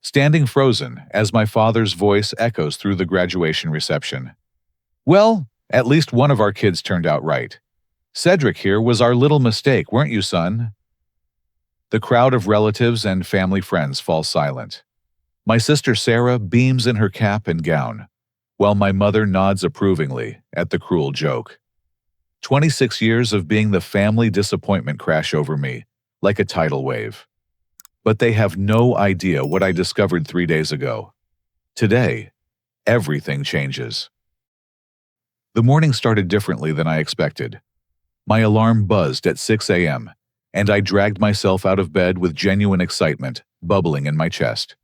standing frozen as my father's voice echoes through the graduation reception. Well, at least one of our kids turned out right. Cedric here was our little mistake, weren't you, son? The crowd of relatives and family friends falls silent. My sister Sarah beams in her cap and gown, while my mother nods approvingly at the cruel joke. 26 years of being the family disappointment crash over me, like a tidal wave. But they have no idea what I discovered 3 days ago. Today, everything changes. The morning started differently than I expected. My alarm buzzed at 6 a.m., and I dragged myself out of bed with genuine excitement bubbling in my chest.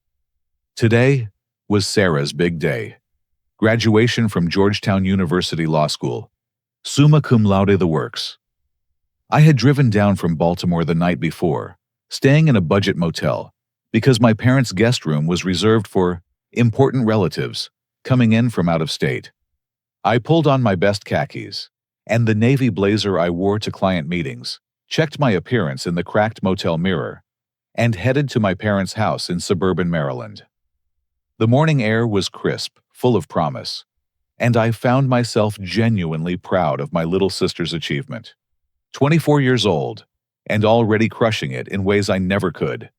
Today was Sarah's big day. Graduation from Georgetown University Law School. Summa cum laude the works. I had driven down from Baltimore the night before, staying in a budget motel, because my parents' guest room was reserved for important relatives coming in from out of state. I pulled on my best khakis, and the navy blazer I wore to client meetings, checked my appearance in the cracked motel mirror, and headed to my parents' house in suburban Maryland. The morning air was crisp, full of promise, and I found myself genuinely proud of my little sister's achievement. 24 years old, and already crushing it in ways I never could.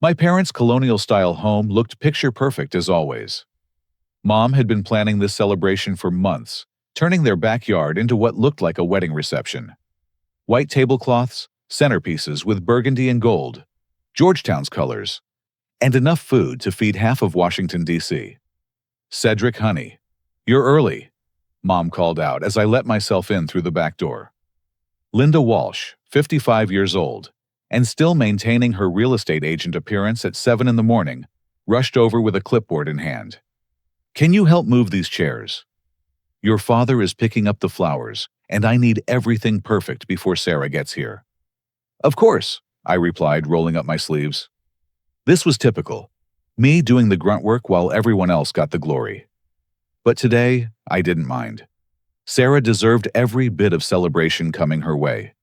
My parents' colonial-style home looked picture-perfect as always. Mom had been planning this celebration for months, turning their backyard into what looked like a wedding reception. White tablecloths, centerpieces with burgundy and gold, Georgetown's colors, and enough food to feed half of Washington, D.C. "Cedric, honey, you're early," Mom called out as I let myself in through the back door. Linda Walsh, 55 years old, and still maintaining her real estate agent appearance at 7 in the morning, rushed over with a clipboard in hand. "Can you help move these chairs? Your father is picking up the flowers, and I need everything perfect before Sarah gets here." "Of course," I replied, rolling up my sleeves. This was typical, me doing the grunt work while everyone else got the glory. But today, I didn't mind. Sarah deserved every bit of celebration coming her way.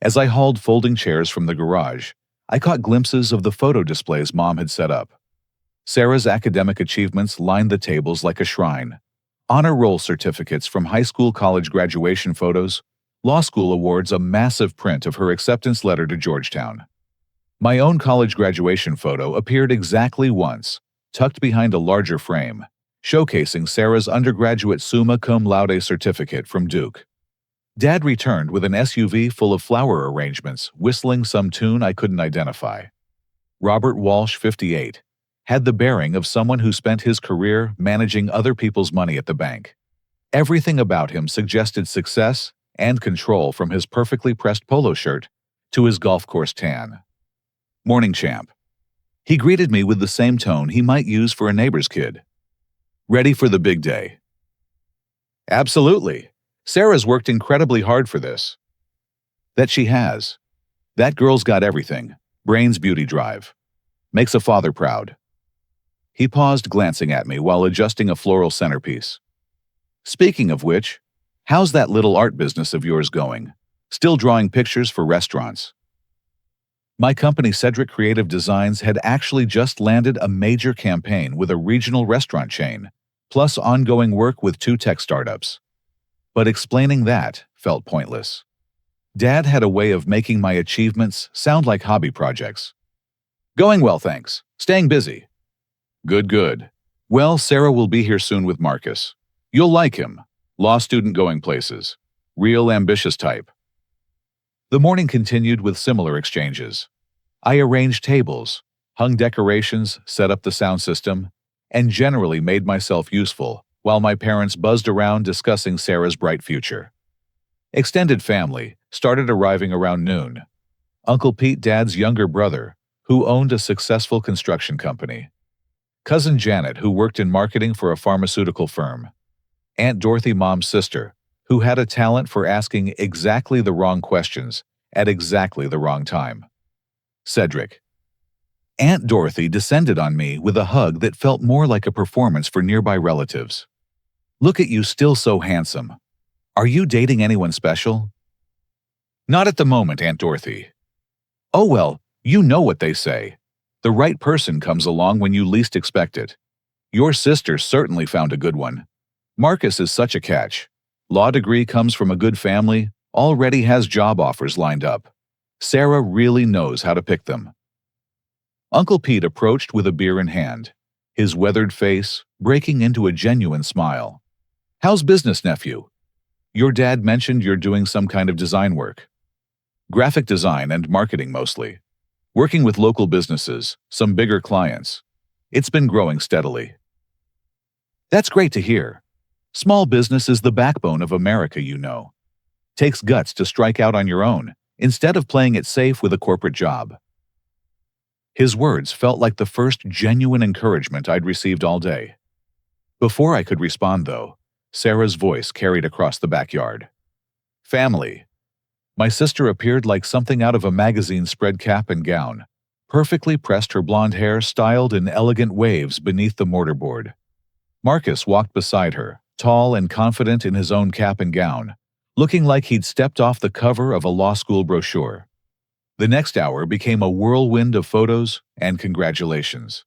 As I hauled folding chairs from the garage, I caught glimpses of the photo displays Mom had set up. Sarah's academic achievements lined the tables like a shrine. Honor roll certificates from high school college graduation photos, law school awards, a massive print of her acceptance letter to Georgetown. My own college graduation photo appeared exactly once, tucked behind a larger frame, showcasing Sarah's undergraduate summa cum laude certificate from Duke. Dad returned with an SUV full of flower arrangements, whistling some tune I couldn't identify. Robert Walsh, 58, had the bearing of someone who spent his career managing other people's money at the bank. Everything about him suggested success and control, from his perfectly pressed polo shirt to his golf course tan. "Morning, champ." He greeted me with the same tone he might use for a neighbor's kid. "Ready for the big day?" "Absolutely. Sarah's worked incredibly hard for this." "That she has. That girl's got everything. Brains, beauty, drive. Makes a father proud." He paused, glancing at me while adjusting a floral centerpiece. "Speaking of which, how's that little art business of yours going? Still drawing pictures for restaurants?" My company, Cedric Creative Designs, had actually just landed a major campaign with a regional restaurant chain, plus ongoing work with 2 tech startups. But explaining that felt pointless. Dad had a way of making my achievements sound like hobby projects. "Going well, thanks. Staying busy." "Good, good. Well, Sarah will be here soon with Marcus. You'll like him. Law student going places. Real ambitious type." The morning continued with similar exchanges. I arranged tables, hung decorations, set up the sound system, and generally made myself useful while my parents buzzed around discussing Sarah's bright future. Extended family started arriving around noon. Uncle Pete, Dad's younger brother, who owned a successful construction company. Cousin Janet, who worked in marketing for a pharmaceutical firm. Aunt Dorothy, Mom's sister, who had a talent for asking exactly the wrong questions at exactly the wrong time. Cedric. Aunt Dorothy descended on me with a hug that felt more like a performance for nearby relatives. "Look at you, still so handsome. Are you dating anyone special?" "Not at the moment, Aunt Dorothy." "Oh well, you know what they say. The right person comes along when you least expect it. Your sister certainly found a good one. Marcus is such a catch. Law degree, comes from a good family, already has job offers lined up. Sarah really knows how to pick them. Uncle Pete approached with a beer in hand, his weathered face breaking into a genuine smile. How's business, nephew? Your dad mentioned you're doing some kind of design work. Graphic design and marketing mostly. Working with local businesses, some bigger clients. It's been growing steadily. That's great to hear. Small business is the backbone of America, you know. Takes guts to strike out on your own, instead of playing it safe with a corporate job. His words felt like the first genuine encouragement I'd received all day. Before I could respond, though, Sarah's voice carried across the backyard. Family. My sister appeared like something out of a magazine spread, cap and gown, perfectly pressed, her blonde hair styled in elegant waves beneath the mortarboard. Marcus walked beside her, tall and confident in his own cap and gown, looking like he'd stepped off the cover of a law school brochure. The next hour became a whirlwind of photos and congratulations.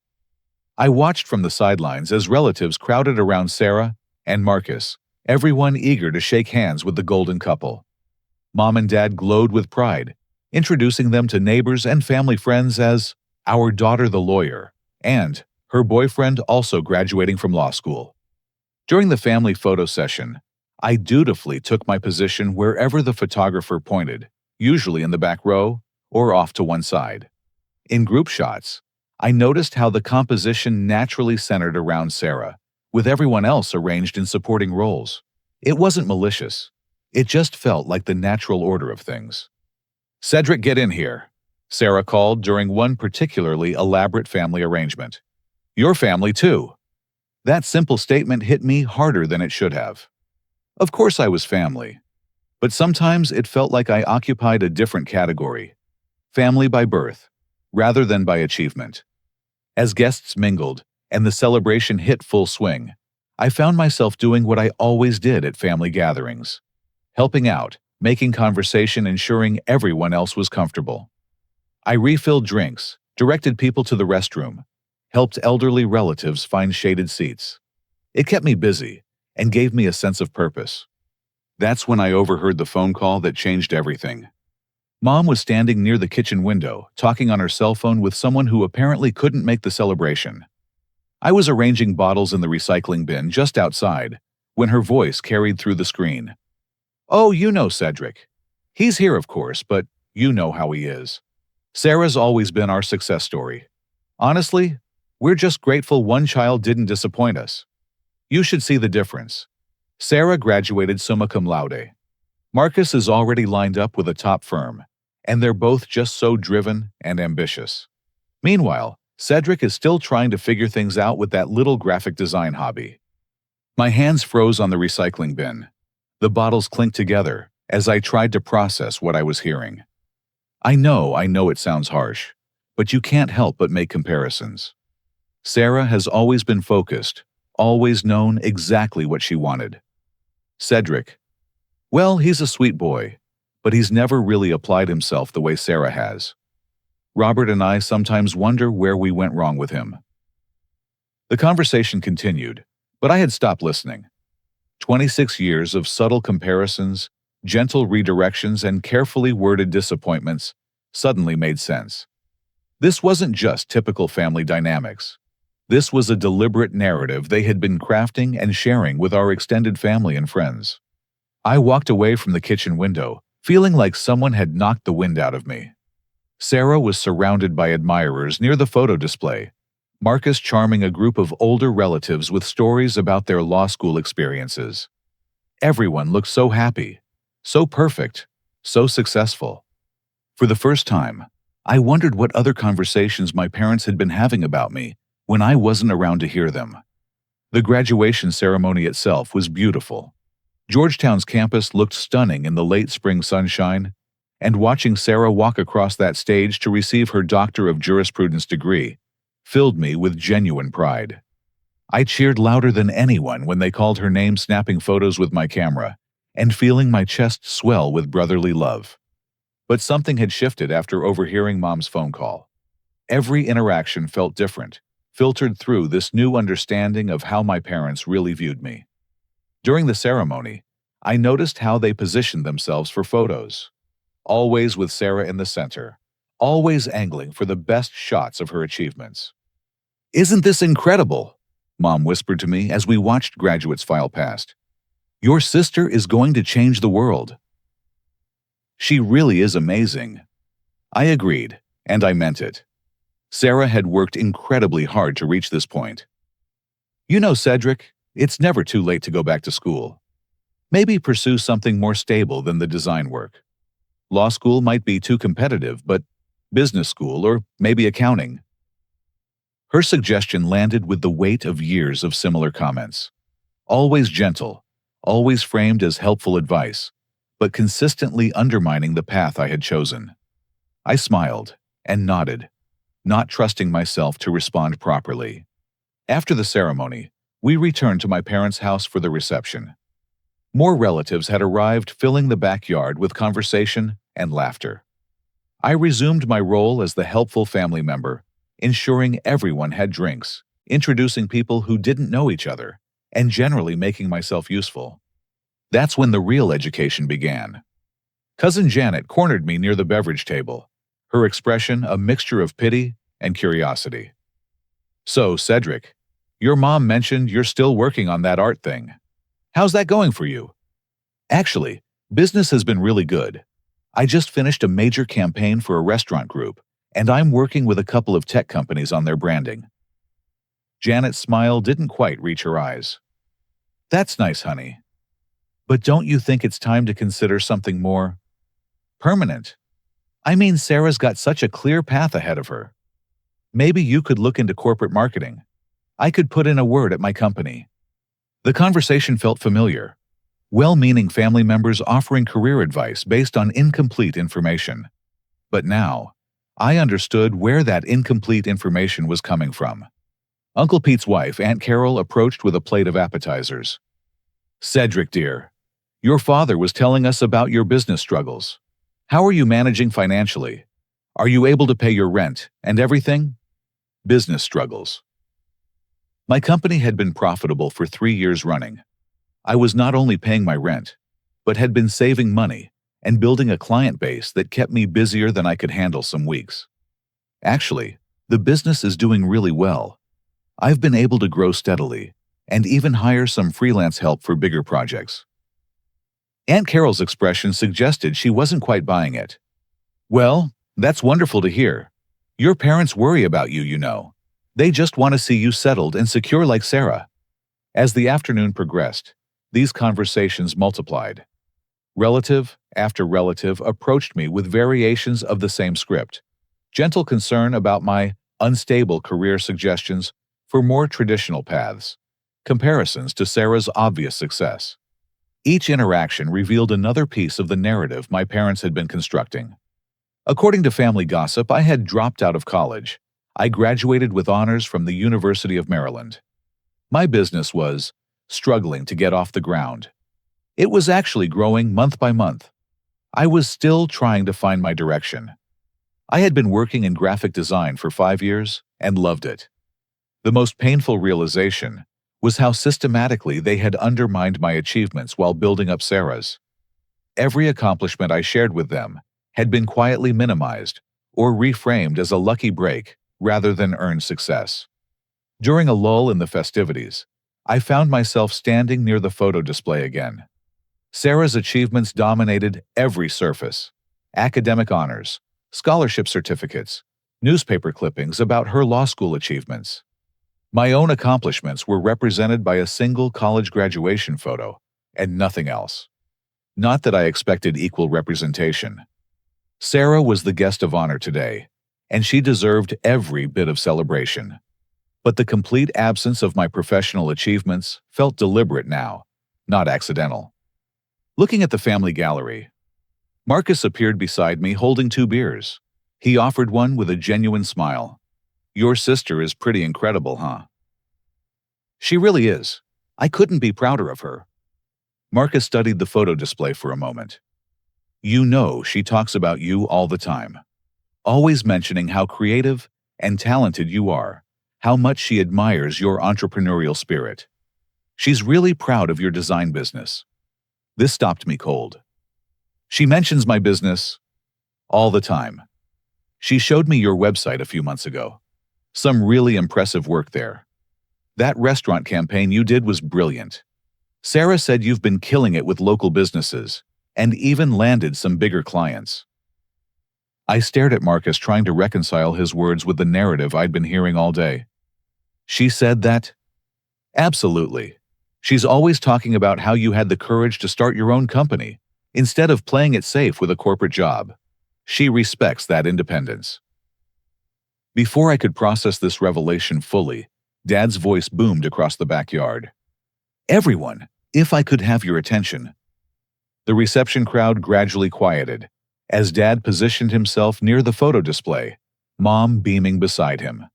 I watched from the sidelines as relatives crowded around Sarah and Marcus, everyone eager to shake hands with the golden couple. Mom and Dad glowed with pride, introducing them to neighbors and family friends as our daughter the lawyer, and her boyfriend also graduating from law school. During the family photo session, I dutifully took my position wherever the photographer pointed, usually in the back row or off to one side. In group shots, I noticed how the composition naturally centered around Sarah, with everyone else arranged in supporting roles. It wasn't malicious. It just felt like the natural order of things. Cedric, get in here, Sarah called during one particularly elaborate family arrangement. Your family, too. That simple statement hit me harder than it should have. Of course I was family, but sometimes it felt like I occupied a different category. Family by birth, rather than by achievement. As guests mingled and the celebration hit full swing, I found myself doing what I always did at family gatherings. Helping out, making conversation, ensuring everyone else was comfortable. I refilled drinks, directed people to the restroom, helped elderly relatives find shaded seats. It kept me busy and gave me a sense of purpose. That's when I overheard the phone call that changed everything. Mom was standing near the kitchen window, talking on her cell phone with someone who apparently couldn't make the celebration. I was arranging bottles in the recycling bin just outside, when her voice carried through the screen. Oh, you know Cedric. He's here, of course, but you know how he is. Sarah's always been our success story. Honestly, we're just grateful one child didn't disappoint us. You should see the difference. Sarah graduated summa cum laude. Marcus is already lined up with a top firm, and they're both just so driven and ambitious. Meanwhile, Cedric is still trying to figure things out with that little graphic design hobby. My hands froze on the recycling bin. The bottles clinked together as I tried to process what I was hearing. I know it sounds harsh, but you can't help but make comparisons. Sarah has always been focused, always known exactly what she wanted. Cedric, well, he's a sweet boy, but he's never really applied himself the way Sarah has. Robert and I sometimes wonder where we went wrong with him. The conversation continued, but I had stopped listening. 26 years of subtle comparisons, gentle redirections, and carefully worded disappointments suddenly made sense. This wasn't just typical family dynamics. This was a deliberate narrative they had been crafting and sharing with our extended family and friends. I walked away from the kitchen window, feeling like someone had knocked the wind out of me. Sarah was surrounded by admirers near the photo display, Marcus charming a group of older relatives with stories about their law school experiences. Everyone looked so happy, so perfect, so successful. For the first time, I wondered what other conversations my parents had been having about me when I wasn't around to hear them. The graduation ceremony itself was beautiful. Georgetown's campus looked stunning in the late spring sunshine, and watching Sarah walk across that stage to receive her Doctor of Jurisprudence degree filled me with genuine pride. I cheered louder than anyone when they called her name, snapping photos with my camera and feeling my chest swell with brotherly love. But something had shifted after overhearing Mom's phone call. Every interaction felt different, filtered through this new understanding of how my parents really viewed me. During the ceremony, I noticed how they positioned themselves for photos, always with Sarah in the center, always angling for the best shots of her achievements. "Isn't this incredible?" Mom whispered to me as we watched graduates file past. "Your sister is going to change the world." "She really is amazing." I agreed, and I meant it. Sarah had worked incredibly hard to reach this point. "You know, Cedric, it's never too late to go back to school. Maybe pursue something more stable than the design work. Law school might be too competitive, but business school or maybe accounting." Her suggestion landed with the weight of years of similar comments. Always gentle, always framed as helpful advice, but consistently undermining the path I had chosen. I smiled and nodded, not trusting myself to respond properly. After the ceremony, we returned to my parents' house for the reception. More relatives had arrived, filling the backyard with conversation and laughter. I resumed my role as the helpful family member, ensuring everyone had drinks, introducing people who didn't know each other, and generally making myself useful. That's when the real education began. Cousin Janet cornered me near the beverage table, her expression a mixture of pity and curiosity. "So, Cedric, your mom mentioned you're still working on that art thing. How's that going for you?" "Actually, business has been really good. I just finished a major campaign for a restaurant group, and I'm working with a couple of tech companies on their branding." Janet's smile didn't quite reach her eyes. "That's nice, honey. But don't you think it's time to consider something more permanent? I mean, Sarah's got such a clear path ahead of her. Maybe you could look into corporate marketing. I could put in a word at my company." The conversation felt familiar. Well-meaning family members offering career advice based on incomplete information. But now, I understood where that incomplete information was coming from. Uncle Pete's wife, Aunt Carol, approached with a plate of appetizers. "Cedric, dear, your father was telling us about your business struggles. How are you managing financially? Are you able to pay your rent and everything?" Business struggles. My company had been profitable for 3 years running. I was not only paying my rent, but had been saving money and building a client base that kept me busier than I could handle some weeks. Actually, the business is doing really well. I've been able to grow steadily and even hire some freelance help for bigger projects. Aunt Carol's expression suggested she wasn't quite buying it. "Well, that's wonderful to hear. Your parents worry about you, you know. They just want to see you settled and secure like Sarah." As the afternoon progressed, these conversations multiplied. Relative after relative approached me with variations of the same script. Gentle concern about my unstable career, suggestions for more traditional paths, comparisons to Sarah's obvious success. Each interaction revealed another piece of the narrative my parents had been constructing. According to family gossip, I had dropped out of college. I graduated with honors from the University of Maryland. My business was struggling to get off the ground. It was actually growing month by month. I was still trying to find my direction. I had been working in graphic design for 5 years and loved it. The most painful realization was how systematically they had undermined my achievements while building up Sarah's. Every accomplishment I shared with them had been quietly minimized or reframed as a lucky break rather than earned success. During a lull in the festivities, I found myself standing near the photo display again. Sarah's achievements dominated every surface: academic honors, scholarship certificates, newspaper clippings about her law school achievements. My own accomplishments were represented by a single college graduation photo and nothing else. Not that I expected equal representation. Sarah was the guest of honor today, and she deserved every bit of celebration. But the complete absence of my professional achievements felt deliberate now, not accidental. Looking at the family gallery, Marcus appeared beside me holding 2 beers. He offered one with a genuine smile. "Your sister is pretty incredible, huh?" "She really is. I couldn't be prouder of her." Marcus studied the photo display for a moment. "You know she talks about you all the time, always mentioning how creative and talented you are, how much she admires your entrepreneurial spirit. She's really proud of your design business. This stopped me cold. She mentions my business all the time. She showed me your website a few months ago. Some really impressive work there. That restaurant campaign you did was brilliant. Sarah said you've been killing it with local businesses and even landed some bigger clients. I stared at Marcus, trying to reconcile his words with the narrative I'd been hearing all day. She said that? Absolutely. She's always talking about how you had the courage to start your own company instead of playing it safe with a corporate job. She respects that independence. Before I could process this revelation fully, Dad's voice boomed across the backyard. Everyone, if I could have your attention. The reception crowd gradually quieted as Dad positioned himself near the photo display, Mom beaming beside him.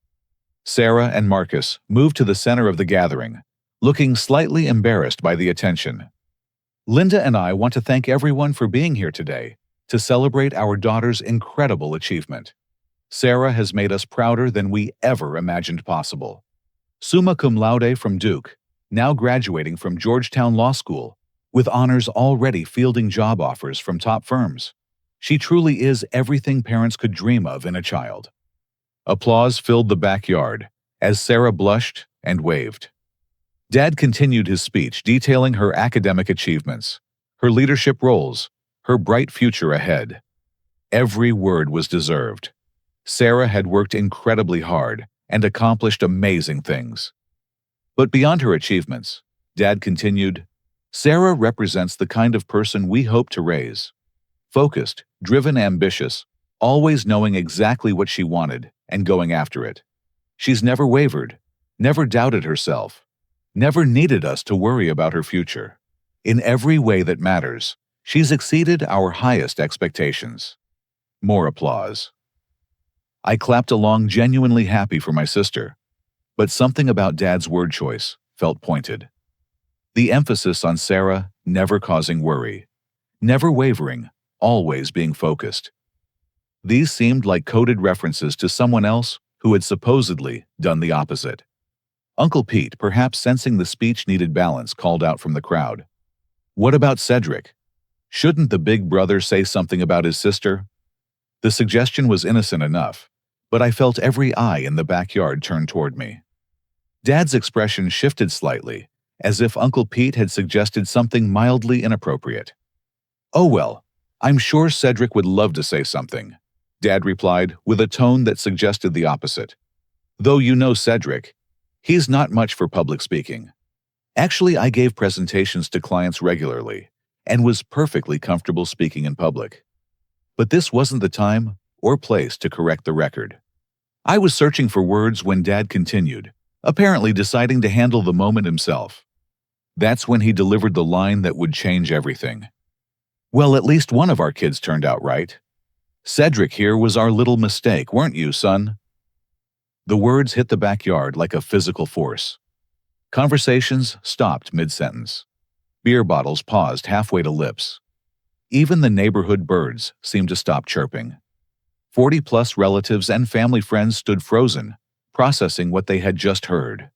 Sarah and Marcus moved to the center of the gathering, looking slightly embarrassed by the attention. Linda and I want to thank everyone for being here today to celebrate our daughter's incredible achievement. Sarah has made us prouder than we ever imagined possible. Summa cum laude from Duke, now graduating from Georgetown Law School, with honors already fielding job offers from top firms. She truly is everything parents could dream of in a child. Applause filled the backyard as Sarah blushed and waved. Dad continued his speech, detailing her academic achievements, her leadership roles, her bright future ahead. Every word was deserved. Sarah had worked incredibly hard and accomplished amazing things. But beyond her achievements, Dad continued, Sarah represents the kind of person we hope to raise. Focused, driven, ambitious, always knowing exactly what she wanted and going after it. She's never wavered, never doubted herself, never needed us to worry about her future. In every way that matters, she's exceeded our highest expectations. More applause. I clapped along, genuinely happy for my sister, but something about Dad's word choice felt pointed. The emphasis on Sarah never causing worry, never wavering, always being focused. These seemed like coded references to someone else who had supposedly done the opposite. Uncle Pete, perhaps sensing the speech needed balance, called out from the crowd. What about Cedric? Shouldn't the big brother say something about his sister? The suggestion was innocent enough, but I felt every eye in the backyard turn toward me. Dad's expression shifted slightly, as if Uncle Pete had suggested something mildly inappropriate. Oh well, I'm sure Cedric would love to say something, Dad replied with a tone that suggested the opposite. Though you know Cedric, he's not much for public speaking. Actually, I gave presentations to clients regularly and was perfectly comfortable speaking in public. But this wasn't the time or place to correct the record. I was searching for words when Dad continued, apparently deciding to handle the moment himself. That's when he delivered the line that would change everything. Well, at least one of our kids turned out right. Cedric here was our little mistake, weren't you, son? The words hit the backyard like a physical force. Conversations stopped mid-sentence. Beer bottles paused halfway to lips. Even the neighborhood birds seemed to stop chirping. 40-plus relatives and family friends stood frozen, processing what they had just heard.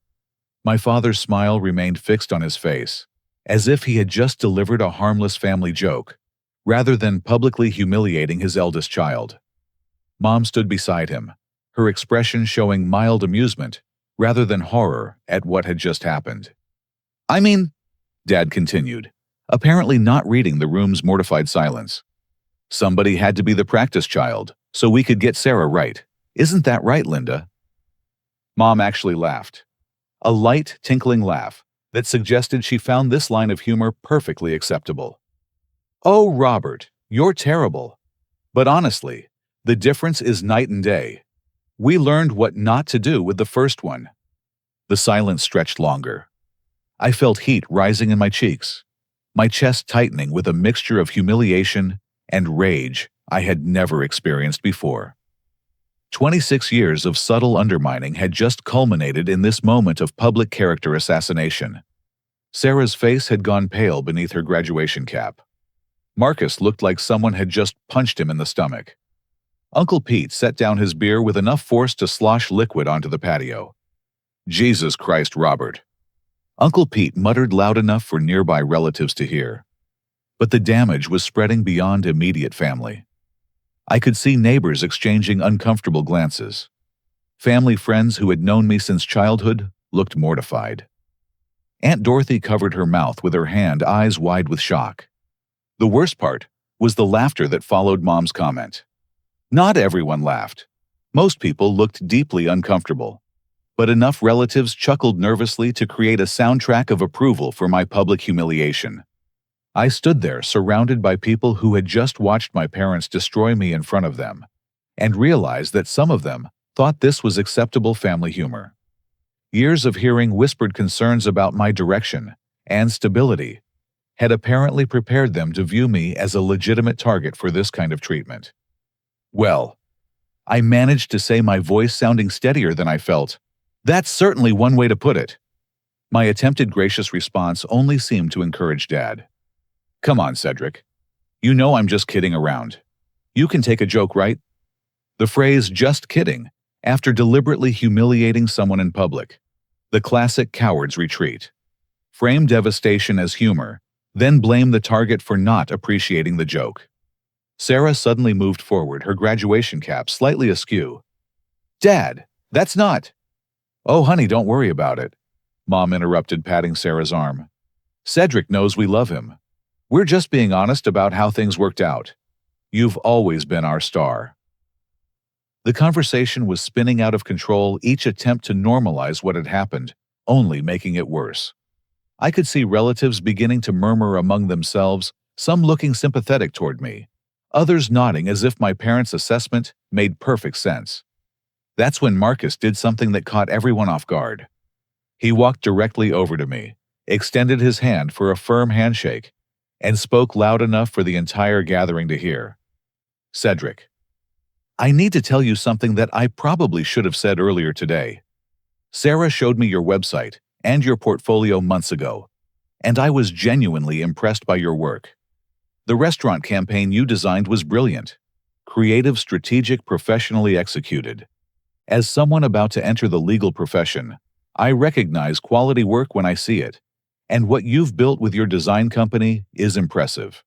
My father's smile remained fixed on his face, as if he had just delivered a harmless family joke, rather than publicly humiliating his eldest child. Mom stood beside him, her expression showing mild amusement rather than horror at what had just happened. I mean, Dad continued, apparently not reading the room's mortified silence. Somebody had to be the practice child, so we could get Sarah right. Isn't that right, Linda? Mom actually laughed. A light, tinkling laugh that suggested she found this line of humor perfectly acceptable. Oh, Robert, you're terrible. But honestly, the difference is night and day. We learned what not to do with the first one. The silence stretched longer. I felt heat rising in my cheeks, my chest tightening with a mixture of humiliation and rage I had never experienced before. 26 years of subtle undermining had just culminated in this moment of public character assassination. Sarah's face had gone pale beneath her graduation cap. Marcus looked like someone had just punched him in the stomach. Uncle Pete set down his beer with enough force to slosh liquid onto the patio. Jesus Christ, Robert. Uncle Pete muttered loud enough for nearby relatives to hear. But the damage was spreading beyond immediate family. I could see neighbors exchanging uncomfortable glances. Family friends who had known me since childhood looked mortified. Aunt Dorothy covered her mouth with her hand, eyes wide with shock. The worst part was the laughter that followed Mom's comment. Not everyone laughed. Most people looked deeply uncomfortable. But enough relatives chuckled nervously to create a soundtrack of approval for my public humiliation. I stood there surrounded by people who had just watched my parents destroy me in front of them, and realized that some of them thought this was acceptable family humor. Years of hearing whispered concerns about my direction and stability had apparently prepared them to view me as a legitimate target for this kind of treatment. Well, I managed to say, my voice sounding steadier than I felt. That's certainly one way to put it. My attempted gracious response only seemed to encourage Dad. Come on, Cedric. You know I'm just kidding around. You can take a joke, right? The phrase "just kidding" after deliberately humiliating someone in public. The classic coward's retreat. Frame devastation as humor, then blame the target for not appreciating the joke. Sarah suddenly moved forward, her graduation cap slightly askew. Dad, that's not... Oh, honey, don't worry about it, Mom interrupted, patting Sarah's arm. Cedric knows we love him. We're just being honest about how things worked out. You've always been our star. The conversation was spinning out of control, each attempt to normalize what had happened, only making it worse. I could see relatives beginning to murmur among themselves, some looking sympathetic toward me, others nodding as if my parents' assessment made perfect sense. That's when Marcus did something that caught everyone off guard. He walked directly over to me, extended his hand for a firm handshake, and spoke loud enough for the entire gathering to hear. Cedric, I need to tell you something that I probably should have said earlier today. Sarah showed me your website and your portfolio months ago, and I was genuinely impressed by your work. The restaurant campaign you designed was brilliant. Creative, strategic, professionally executed. As someone about to enter the legal profession, I recognize quality work when I see it, and what you've built with your design company is impressive.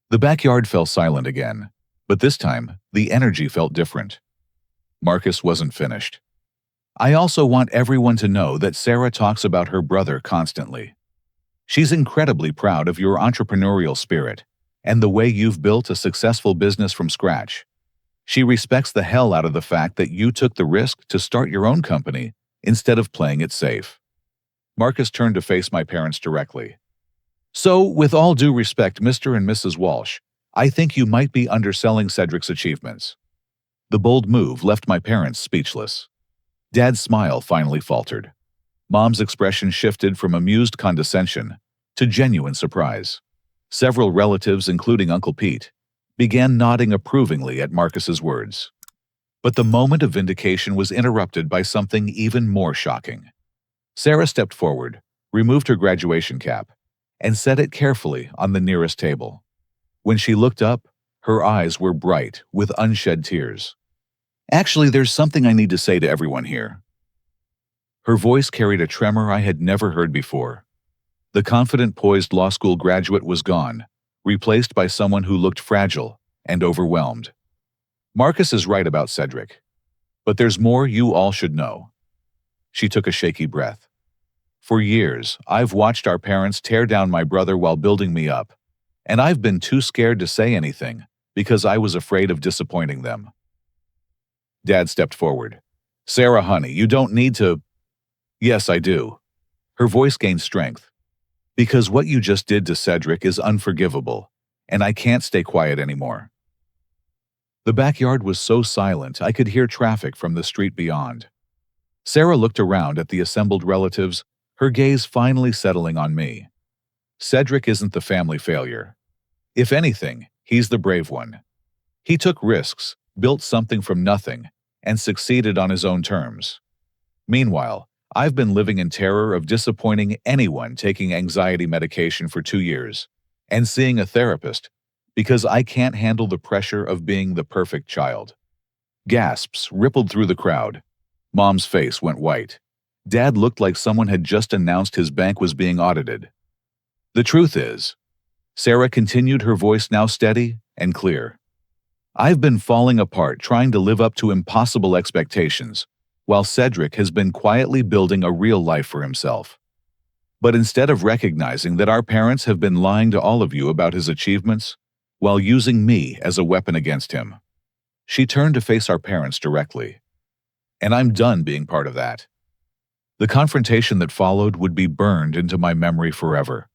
The backyard fell silent again, but this time, the energy felt different. Marcus wasn't finished. I also want everyone to know that Sarah talks about her brother constantly. She's incredibly proud of your entrepreneurial spirit and the way you've built a successful business from scratch. She respects the hell out of the fact that you took the risk to start your own company instead of playing it safe. Marcus turned to face my parents directly. So, with all due respect, Mr. and Mrs. Walsh, I think you might be underselling Cedric's achievements. The bold move left my parents speechless. Dad's smile finally faltered. Mom's expression shifted from amused condescension to genuine surprise. Several relatives, including Uncle Pete, began nodding approvingly at Marcus's words. But the moment of vindication was interrupted by something even more shocking. Sarah stepped forward, removed her graduation cap, and set it carefully on the nearest table. When she looked up, her eyes were bright with unshed tears. Actually, there's something I need to say to everyone here. Her voice carried a tremor I had never heard before. The confident, poised law school graduate was gone, replaced by someone who looked fragile and overwhelmed. Marcus is right about Cedric. But there's more you all should know. She took a shaky breath. For years, I've watched our parents tear down my brother while building me up, and I've been too scared to say anything because I was afraid of disappointing them. Dad stepped forward. Sarah, honey, you don't need to... Yes, I do. Her voice gained strength. Because what you just did to Cedric is unforgivable, and I can't stay quiet anymore. The backyard was so silent I could hear traffic from the street beyond. Sarah looked around at the assembled relatives, her gaze finally settling on me. Cedric isn't the family failure. If anything, he's the brave one. He took risks, built something from nothing, and succeeded on his own terms. Meanwhile, I've been living in terror of disappointing anyone taking anxiety medication for 2 years and seeing a therapist because I can't handle the pressure of being the perfect child. Gasps rippled through the crowd. Mom's face went white. Dad looked like someone had just announced his bank was being audited. The truth is, Sarah continued, her voice now steady and clear, I've been falling apart trying to live up to impossible expectations, while Cedric has been quietly building a real life for himself. But instead of recognizing that our parents have been lying to all of you about his achievements, while using me as a weapon against him, she turned to face our parents directly. And I'm done being part of that. The confrontation that followed would be burned into my memory forever.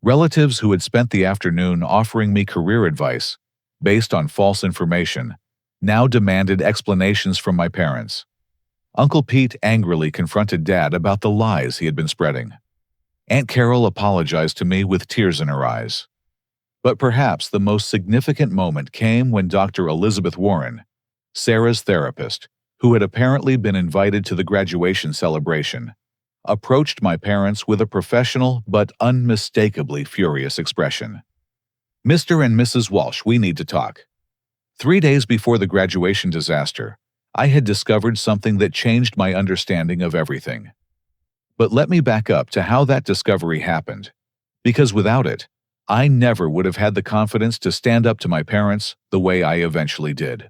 Relatives who had spent the afternoon offering me career advice based on false information now demanded explanations from my parents. Uncle Pete angrily confronted Dad about the lies he had been spreading. Aunt Carol apologized to me with tears in her eyes. But perhaps the most significant moment came when Dr. Elizabeth Warren, Sarah's therapist, who had apparently been invited to the graduation celebration, approached my parents with a professional but unmistakably furious expression. Mr. and Mrs. Walsh, we need to talk. 3 days before the graduation disaster, I had discovered something that changed my understanding of everything. But let me back up to how that discovery happened, because without it, I never would have had the confidence to stand up to my parents the way I eventually did.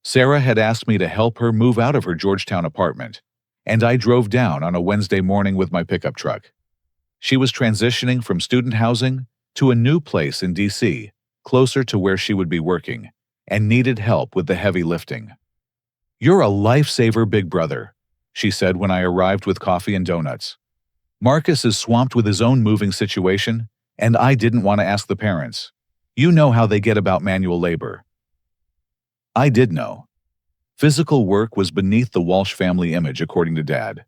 Sarah had asked me to help her move out of her Georgetown apartment, and I drove down on a Wednesday morning with my pickup truck. She was transitioning from student housing to a new place in D.C., closer to where she would be working, and needed help with the heavy lifting. "You're a lifesaver, big brother," she said when I arrived with coffee and donuts. "Marcus is swamped with his own moving situation, and I didn't want to ask the parents. You know how they get about manual labor." I did know. Physical work was beneath the Walsh family image, according to Dad,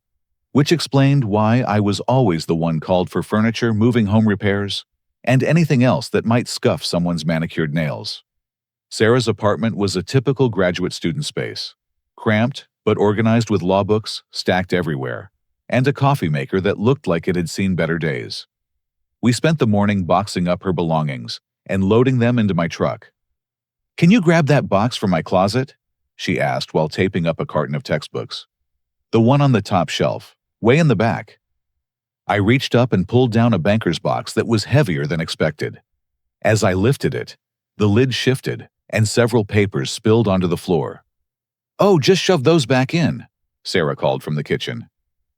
which explained why I was always the one called for furniture, moving home repairs, and anything else that might scuff someone's manicured nails. Sarah's apartment was a typical graduate student space, cramped but organized with law books stacked everywhere, and a coffee maker that looked like it had seen better days. We spent the morning boxing up her belongings and loading them into my truck. "Can you grab that box from my closet?" she asked while taping up a carton of textbooks. "The one on the top shelf, way in the back." I reached up and pulled down a banker's box that was heavier than expected. As I lifted it, the lid shifted and several papers spilled onto the floor. "Oh, just shove those back in," Sarah called from the kitchen.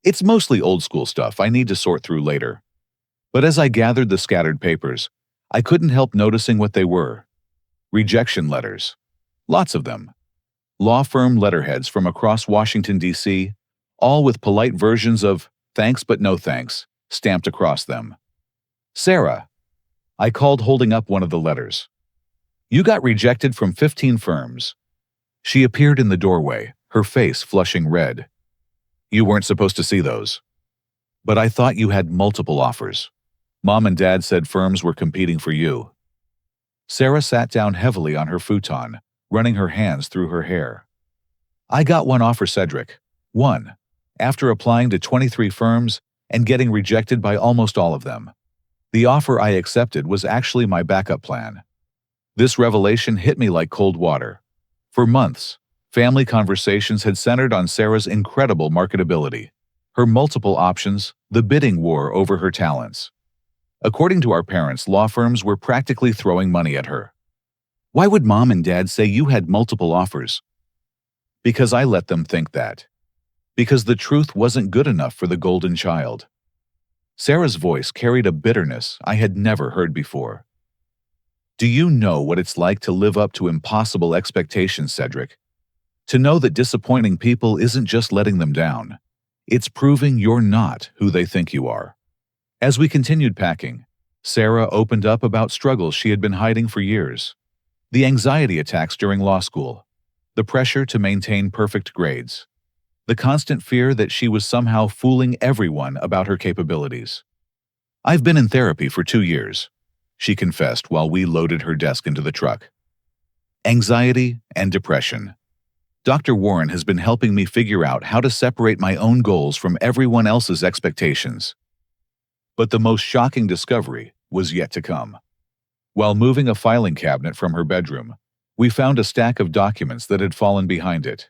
"It's mostly old school stuff I need to sort through later." But as I gathered the scattered papers, I couldn't help noticing what they were. Rejection letters. Lots of them. Law firm letterheads from across Washington, D.C., all with polite versions of "thanks but no thanks" stamped across them. "Sarah," I called, holding up one of the letters. "You got rejected from 15 firms." She appeared in the doorway, her face flushing red. "You weren't supposed to see those." "But I thought you had multiple offers. Mom and Dad said firms were competing for you." Sarah sat down heavily on her futon, running her hands through her hair. "I got one offer, Cedric. One. After applying to 23 firms and getting rejected by almost all of them. The offer I accepted was actually my backup plan." This revelation hit me like cold water. For months, family conversations had centered on Sarah's incredible marketability, her multiple options, the bidding war over her talents. According to our parents, law firms were practically throwing money at her. "Why would Mom and Dad say you had multiple offers?" "Because I let them think that. Because the truth wasn't good enough for the golden child." Sarah's voice carried a bitterness I had never heard before. "Do you know what it's like to live up to impossible expectations, Cedric? To know that disappointing people isn't just letting them down. It's proving you're not who they think you are." As we continued packing, Sarah opened up about struggles she had been hiding for years. The anxiety attacks during law school, the pressure to maintain perfect grades, the constant fear that she was somehow fooling everyone about her capabilities. "I've been in therapy for 2 years," she confessed while we loaded her desk into the truck. "Anxiety and depression. Dr. Warren has been helping me figure out how to separate my own goals from everyone else's expectations." But the most shocking discovery was yet to come. While moving a filing cabinet from her bedroom, We found a stack of documents that had fallen behind it.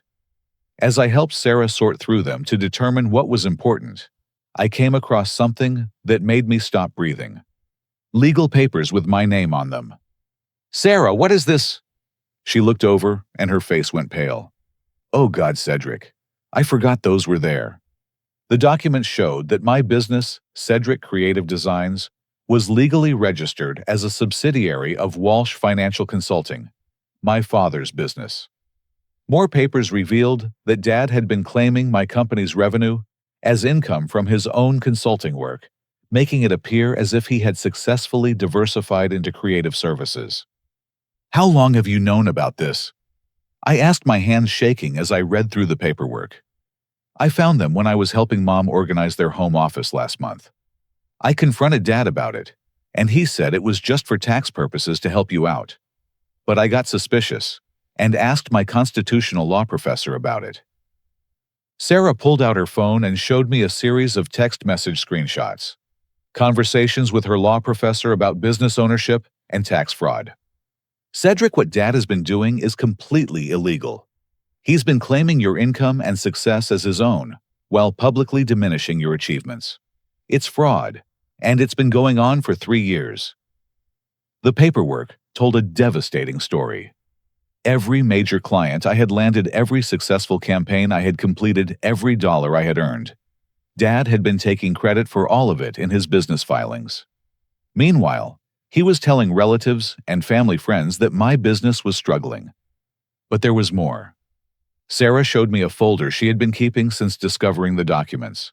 As I helped Sarah sort through them to determine what was important, I came across something that made me stop breathing. Legal papers with my name on them. "Sarah, what is this?" She looked over, and her face went pale. "Oh God, Cedric. I forgot those were there." The documents showed that my business, Cedric Creative Designs, was legally registered as a subsidiary of Walsh Financial Consulting, my father's business. More papers revealed that Dad had been claiming my company's revenue as income from his own consulting work, making it appear as if he had successfully diversified into creative services. "How long have you known about this?" I asked, my hands shaking as I read through the paperwork. "I found them when I was helping Mom organize their home office last month. I confronted Dad about it, and he said it was just for tax purposes to help you out. But I got suspicious and asked my constitutional law professor about it." Sarah pulled out her phone and showed me a series of text message screenshots, conversations with her law professor about business ownership and tax fraud. "Cedric, what Dad has been doing is completely illegal. He's been claiming your income and success as his own, while publicly diminishing your achievements. It's fraud, and it's been going on for 3 years." The paperwork told a devastating story. Every major client I had landed, every successful campaign I had completed, every dollar I had earned. Dad had been taking credit for all of it in his business filings. Meanwhile, he was telling relatives and family friends that my business was struggling. But there was more. Sarah showed me a folder she had been keeping since discovering the documents.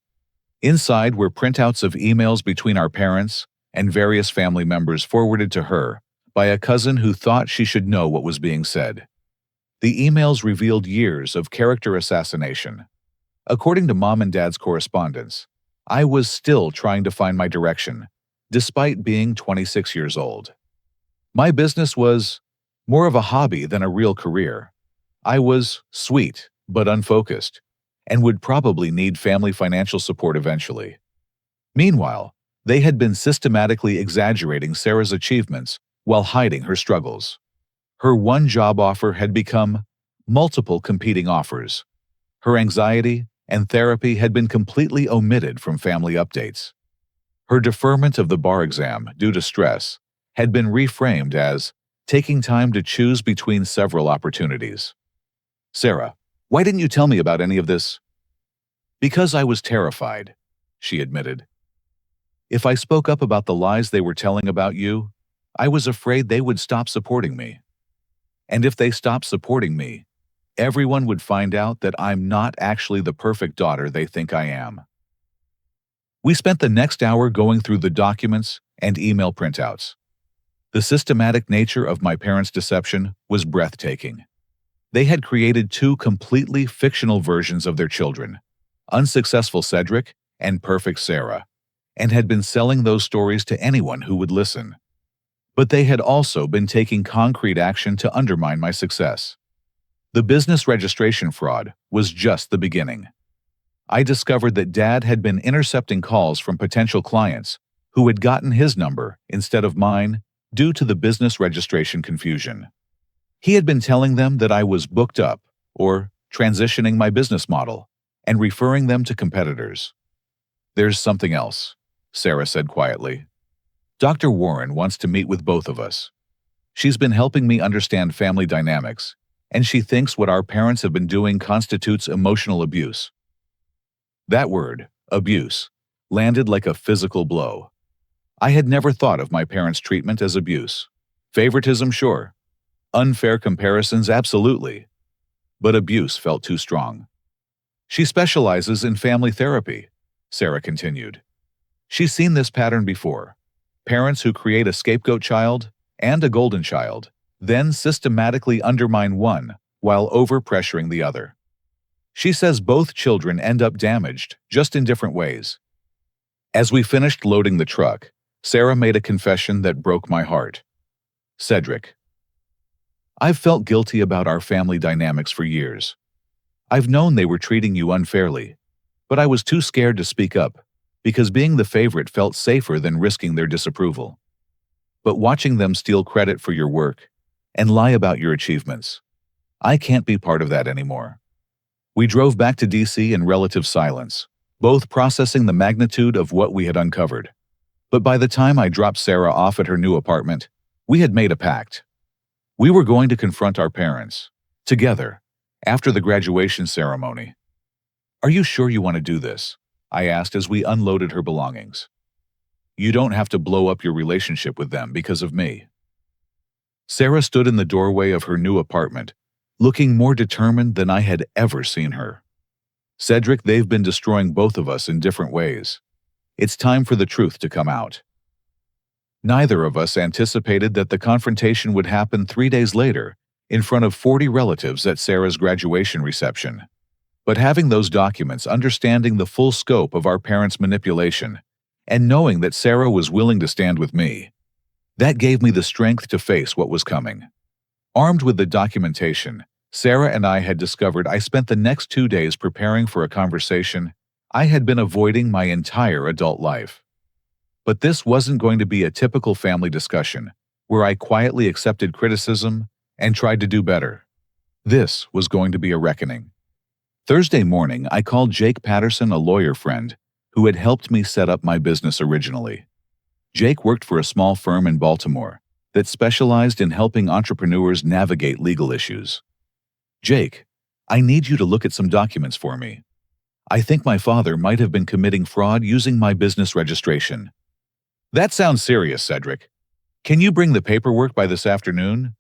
Inside were printouts of emails between our parents and various family members forwarded to her by a cousin who thought she should know what was being said. The emails revealed years of character assassination. According to Mom and Dad's correspondence, I was still trying to find my direction, despite being 26 years old. My business was more of a hobby than a real career. I was sweet but unfocused, and would probably need family financial support eventually. Meanwhile, they had been systematically exaggerating Sarah's achievements while hiding her struggles. Her one job offer had become multiple competing offers. Her anxiety and therapy had been completely omitted from family updates. Her deferment of the bar exam due to stress had been reframed as taking time to choose between several opportunities. "Sarah, why didn't you tell me about any of this?" "Because I was terrified," she admitted. "If I spoke up about the lies they were telling about you, I was afraid they would stop supporting me. And if they stopped supporting me, everyone would find out that I'm not actually the perfect daughter they think I am." We spent the next hour going through the documents and email printouts. The systematic nature of my parents' deception was breathtaking. They had created 2 completely fictional versions of their children, unsuccessful Cedric and perfect Sarah, and had been selling those stories to anyone who would listen. But they had also been taking concrete action to undermine my success. The business registration fraud was just the beginning. I discovered that Dad had been intercepting calls from potential clients who had gotten his number instead of mine due to the business registration confusion. He had been telling them that I was booked up or transitioning my business model and referring them to competitors. "There's something else," Sarah said quietly. "Dr. Warren wants to meet with both of us. She's been helping me understand family dynamics, and she thinks what our parents have been doing constitutes emotional abuse." That word, abuse, landed like a physical blow. I had never thought of my parents' treatment as abuse. Favoritism, sure. Unfair comparisons, absolutely. But abuse felt too strong. "She specializes in family therapy," Sarah continued. "She's seen this pattern before. Parents who create a scapegoat child and a golden child, then systematically undermine one while over-pressuring the other. She says both children end up damaged, just in different ways." As we finished loading the truck, Sarah made a confession that broke my heart. "Cedric, I've felt guilty about our family dynamics for years. I've known they were treating you unfairly, but I was too scared to speak up because being the favorite felt safer than risking their disapproval. But watching them steal credit for your work, and lie about your achievements. I can't be part of that anymore." We drove back to DC in relative silence, both processing the magnitude of what we had uncovered. But by the time I dropped Sarah off at her new apartment, we had made a pact. We were going to confront our parents, together, after the graduation ceremony. "Are you sure you want to do this?" I asked as we unloaded her belongings. "You don't have to blow up your relationship with them because of me." Sarah stood in the doorway of her new apartment, looking more determined than I had ever seen her. "Cedric, they've been destroying both of us in different ways. It's time for the truth to come out." Neither of us anticipated that the confrontation would happen 3 days later, in front of 40 relatives at Sarah's graduation reception. But having those documents, understanding the full scope of our parents' manipulation, and knowing that Sarah was willing to stand with me, that gave me the strength to face what was coming. Armed with the documentation, Sarah and I had discovered I spent the next 2 days preparing for a conversation I had been avoiding my entire adult life. But this wasn't going to be a typical family discussion, where I quietly accepted criticism and tried to do better. This was going to be a reckoning. Thursday morning, I called Jake Patterson, a lawyer friend, who had helped me set up my business originally. Jake worked for a small firm in Baltimore that specialized in helping entrepreneurs navigate legal issues. "Jake, I need you to look at some documents for me. I think my father might have been committing fraud using my business registration." "That sounds serious, Cedric. Can you bring the paperwork by this afternoon?"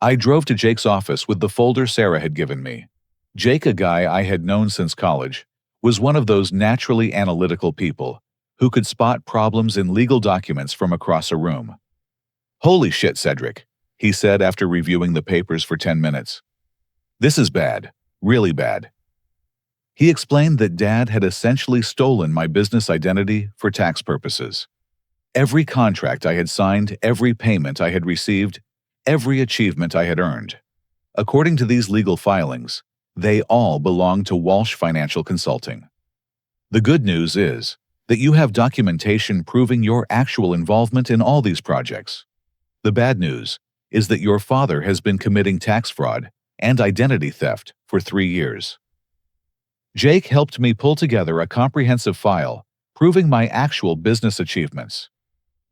I drove to Jake's office with the folder Sarah had given me. Jake, a guy I had known since college, was one of those naturally analytical people who could spot problems in legal documents from across a room. "Holy shit, Cedric," he said after reviewing the papers for 10 minutes. "This is bad, really bad." He explained that Dad had essentially stolen my business identity for tax purposes. Every contract I had signed, every payment I had received, every achievement I had earned. According to these legal filings, they all belong to Walsh Financial Consulting. The good news is that you have documentation proving your actual involvement in all these projects. The bad news is that your father has been committing tax fraud and identity theft for 3 years. Jake helped me pull together a comprehensive file proving my actual business achievements.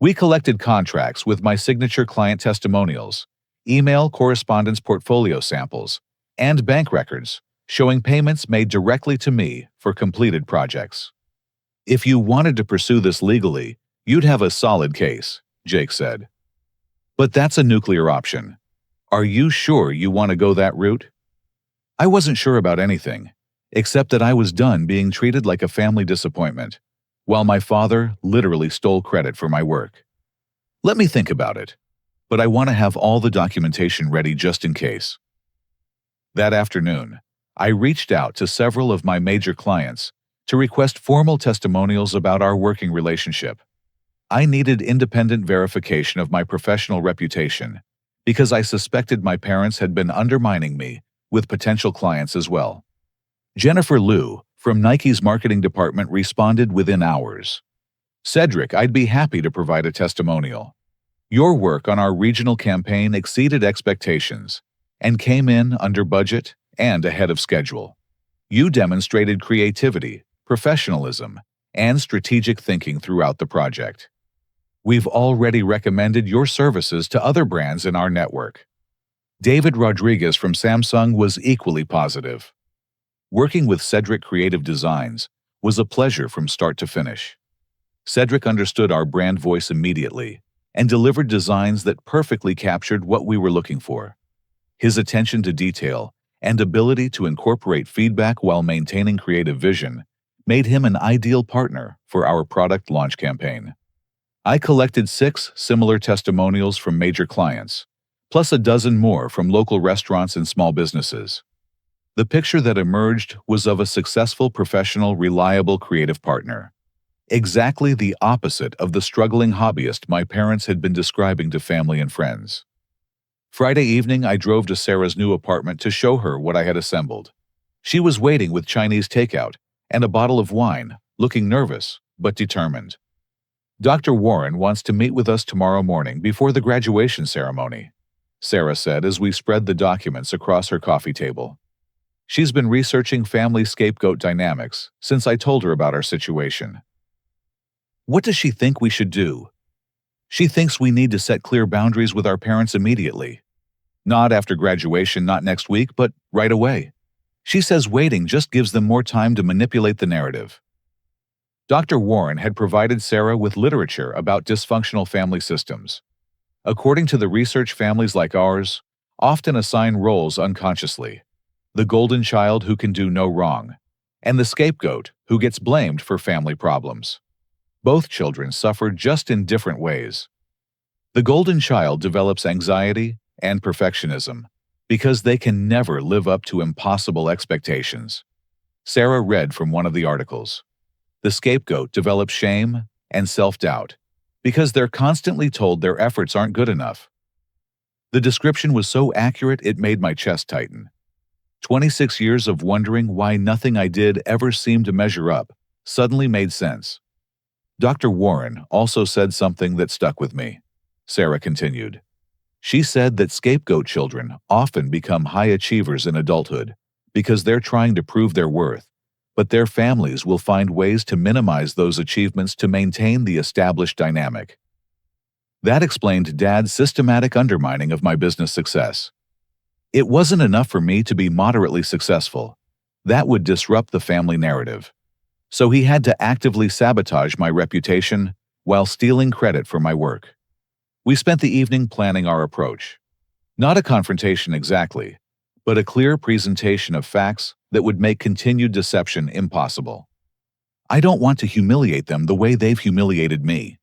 We collected contracts with my signature client testimonials, email correspondence portfolio samples, and bank records showing payments made directly to me for completed projects. "If you wanted to pursue this legally, you'd have a solid case," Jake said. "But that's a nuclear option. Are you sure you want to go that route?" I wasn't sure about anything, except that I was done being treated like a family disappointment, while my father literally stole credit for my work. "Let me think about it, but I want to have all the documentation ready just in case." That afternoon, I reached out to several of my major clients to request formal testimonials about our working relationship. I needed independent verification of my professional reputation because I suspected my parents had been undermining me with potential clients as well. Jennifer Liu from Nike's marketing department responded within hours. "Cedric, I'd be happy to provide a testimonial. Your work on our regional campaign exceeded expectations and came in under budget and ahead of schedule. You demonstrated creativity, professionalism, and strategic thinking throughout the project. We've already recommended your services to other brands in our network." David Rodriguez from Samsung was equally positive. Working with Cedric Creative Designs was a pleasure from start to finish. Cedric understood our brand voice immediately and delivered designs that perfectly captured what we were looking for. His attention to detail and ability to incorporate feedback while maintaining creative vision made him an ideal partner for our product launch campaign. I collected 6 similar testimonials from major clients, plus a dozen more from local restaurants and small businesses. The picture that emerged was of a successful, professional, reliable creative partner. Exactly the opposite of the struggling hobbyist my parents had been describing to family and friends. Friday evening, I drove to Sarah's new apartment to show her what I had assembled. She was waiting with Chinese takeout and a bottle of wine, looking nervous but determined. "Dr. Warren wants to meet with us tomorrow morning before the graduation ceremony. Sarah said as we spread the documents across her coffee table. She's been researching family scapegoat dynamics since I told her about our situation. What does she think we should do? She thinks we need to set clear boundaries with our parents immediately. Not after graduation, not next week, but right away. She says waiting just gives them more time to manipulate the narrative. Dr. Warren had provided Sarah with literature about dysfunctional family systems. According to the research, families like ours often assign roles unconsciously: the golden child who can do no wrong, and the scapegoat who gets blamed for family problems. Both children suffer just in different ways. The golden child develops anxiety and perfectionism because they can never live up to impossible expectations. Sarah read from one of the articles. The scapegoat develops shame and self-doubt because they're constantly told their efforts aren't good enough. The description was so accurate it made my chest tighten. 26 years of wondering why nothing I did ever seemed to measure up suddenly made sense. Dr. Warren also said something that stuck with me. Sarah continued. She said that scapegoat children often become high achievers in adulthood because they're trying to prove their worth, but their families will find ways to minimize those achievements to maintain the established dynamic. That explained Dad's systematic undermining of my business success. It wasn't enough for me to be moderately successful. That would disrupt the family narrative. So he had to actively sabotage my reputation while stealing credit for my work. We spent the evening planning our approach. Not a confrontation exactly, but a clear presentation of facts that would make continued deception impossible. I don't want to humiliate them the way they've humiliated me,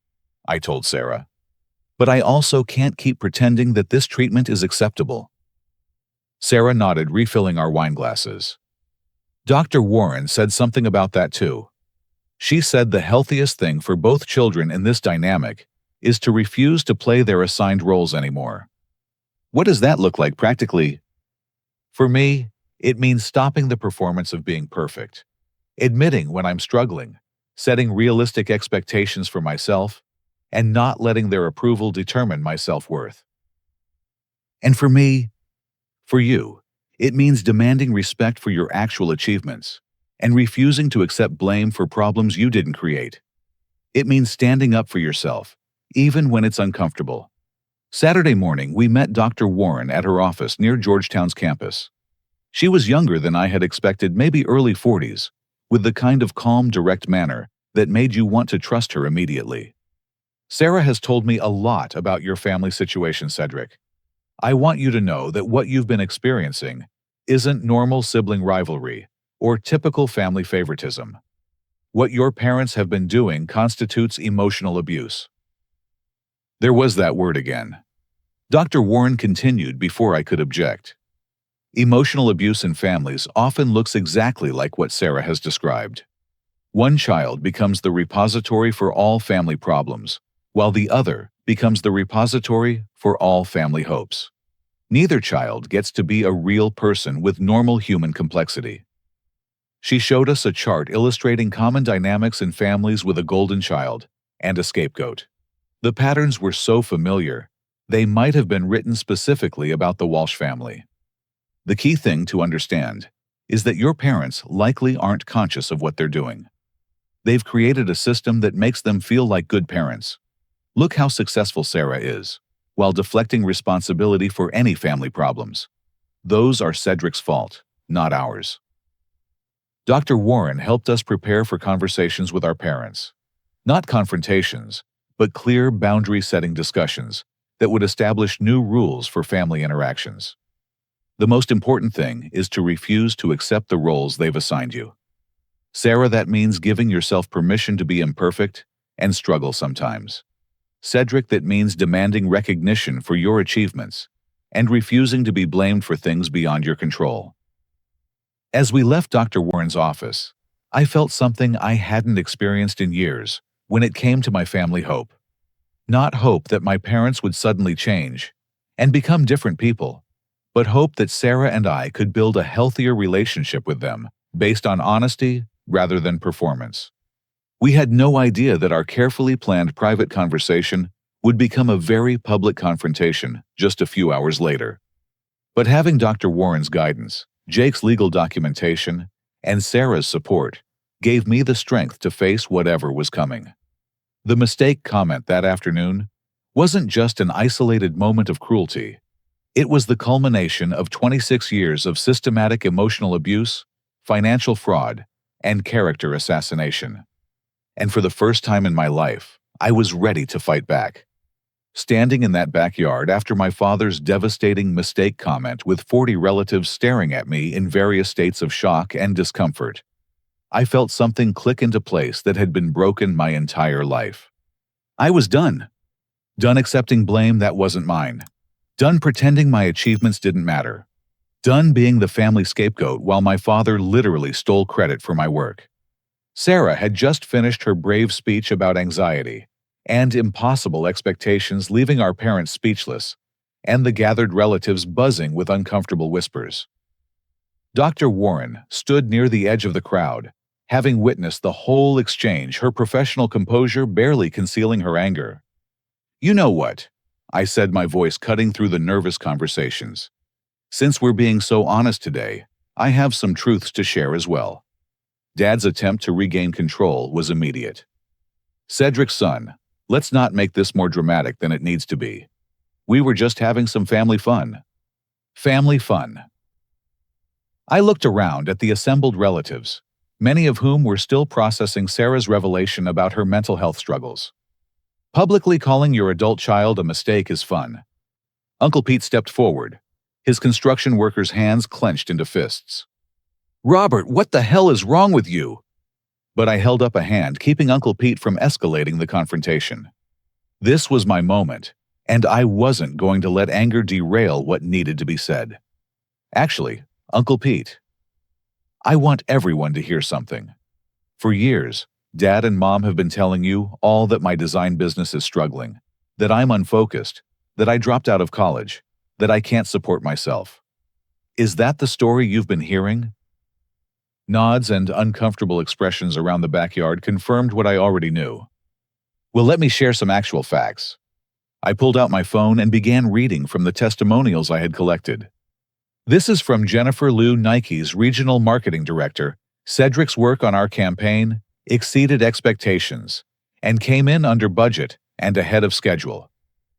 I told Sarah. But I also can't keep pretending that this treatment is acceptable. Sarah nodded, refilling our wine glasses. Dr. Warren said something about that too. She said the healthiest thing for both children in this dynamic is to refuse to play their assigned roles anymore. What does that look like practically? For me, it means stopping the performance of being perfect, admitting when I'm struggling, setting realistic expectations for myself, and not letting their approval determine my self-worth. And for me, for you, it means demanding respect for your actual achievements and refusing to accept blame for problems you didn't create. It means standing up for yourself, even when it's uncomfortable. Saturday morning, we met Dr. Warren at her office near Georgetown's campus. She was younger than I had expected, maybe early 40s, with the kind of calm, direct manner that made you want to trust her immediately. Sarah has told me a lot about your family situation, Cedric. I want you to know that what you've been experiencing isn't normal sibling rivalry or typical family favoritism. What your parents have been doing constitutes emotional abuse. There was that word again. Dr. Warren continued before I could object. Emotional abuse in families often looks exactly like what Sarah has described. One child becomes the repository for all family problems, while the other becomes the repository for all family hopes. Neither child gets to be a real person with normal human complexity. She showed us a chart illustrating common dynamics in families with a golden child and a scapegoat. The patterns were so familiar, they might have been written specifically about the Walsh family. The key thing to understand is that your parents likely aren't conscious of what they're doing. They've created a system that makes them feel like good parents. Look how successful Sarah is, while deflecting responsibility for any family problems. Those are Cedric's fault, not ours. Dr. Warren helped us prepare for conversations with our parents. Not confrontations, but clear boundary-setting discussions that would establish new rules for family interactions. The most important thing is to refuse to accept the roles they've assigned you. Sarah, that means giving yourself permission to be imperfect and struggle sometimes. Cedric, that means demanding recognition for your achievements and refusing to be blamed for things beyond your control. As we left Dr. Warren's office, I felt something I hadn't experienced in years when it came to my family hope. Not hope that my parents would suddenly change and become different people, but hope that Sarah and I could build a healthier relationship with them based on honesty rather than performance. We had no idea that our carefully planned private conversation would become a very public confrontation just a few hours later. But having Dr. Warren's guidance, Jake's legal documentation, and Sarah's support gave me the strength to face whatever was coming. The mistake comment that afternoon wasn't just an isolated moment of cruelty. It was the culmination of 26 years of systematic emotional abuse, financial fraud, and character assassination. And for the first time in my life, I was ready to fight back. Standing in that backyard after my father's devastating mistake comment with 40 relatives staring at me in various states of shock and discomfort, I felt something click into place that had been broken my entire life. I was done. Done accepting blame that wasn't mine. Done pretending my achievements didn't matter. Done being the family scapegoat while my father literally stole credit for my work. Sarah had just finished her brave speech about anxiety and impossible expectations, leaving our parents speechless and the gathered relatives buzzing with uncomfortable whispers. Dr. Warren stood near the edge of the crowd, having witnessed the whole exchange, her professional composure barely concealing her anger. "You know what?" I said, my voice cutting through the nervous conversations. "Since we're being so honest today, I have some truths to share as well." Dad's attempt to regain control was immediate. "Cedric's son, let's not make this more dramatic than it needs to be. We were just having some family fun." Family fun. I looked around at the assembled relatives, many of whom were still processing Sarah's revelation about her mental health struggles. Publicly calling your adult child a mistake is fun. Uncle Pete stepped forward, his construction worker's hands clenched into fists. "Robert, what the hell is wrong with you?" But I held up a hand, keeping Uncle Pete from escalating the confrontation. This was my moment, and I wasn't going to let anger derail what needed to be said. "Actually, Uncle Pete, I want everyone to hear something. For years, Dad and Mom have been telling you all that my design business is struggling, that I'm unfocused, that I dropped out of college, that I can't support myself. Is that the story you've been hearing?" Nods and uncomfortable expressions around the backyard confirmed what I already knew. "Well, let me share some actual facts." I pulled out my phone and began reading from the testimonials I had collected. This is from Jennifer Liu, Nike's regional marketing director. "Cedric's work on our campaign exceeded expectations and came in under budget and ahead of schedule.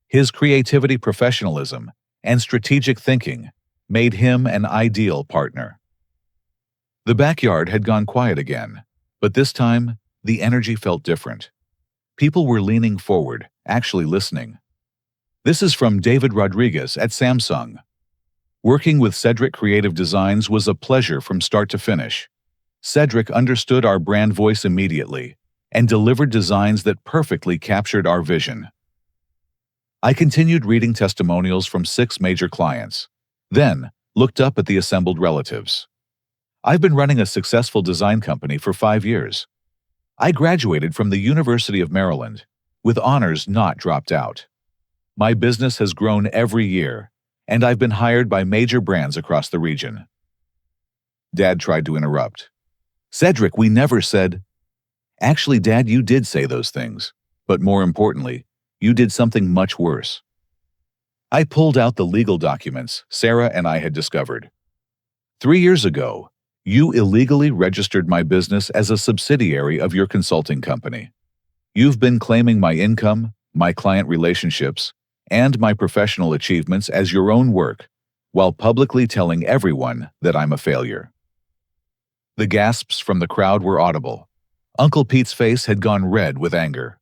His creativity, professionalism, and strategic thinking made him an ideal partner." The backyard had gone quiet again, but this time, the energy felt different. People were leaning forward, actually listening. This is from David Rodriguez at Samsung. "Working with Cedric Creative Designs was a pleasure from start to finish. Cedric understood our brand voice immediately and delivered designs that perfectly captured our vision." I continued reading testimonials from 6 major clients, then looked up at the assembled relatives. "I've been running a successful design company for 5 years. I graduated from the University of Maryland, with honors not dropped out. My business has grown every year, and I've been hired by major brands across the region." Dad tried to interrupt. "Cedric, we never said—" "Actually, Dad, you did say those things, but more importantly, you did something much worse." I pulled out the legal documents Sarah and I had discovered. 3 years ago, you illegally registered my business as a subsidiary of your consulting company. You've been claiming my income, my client relationships, and my professional achievements as your own work, while publicly telling everyone that I'm a failure." The gasps from the crowd were audible. Uncle Pete's face had gone red with anger.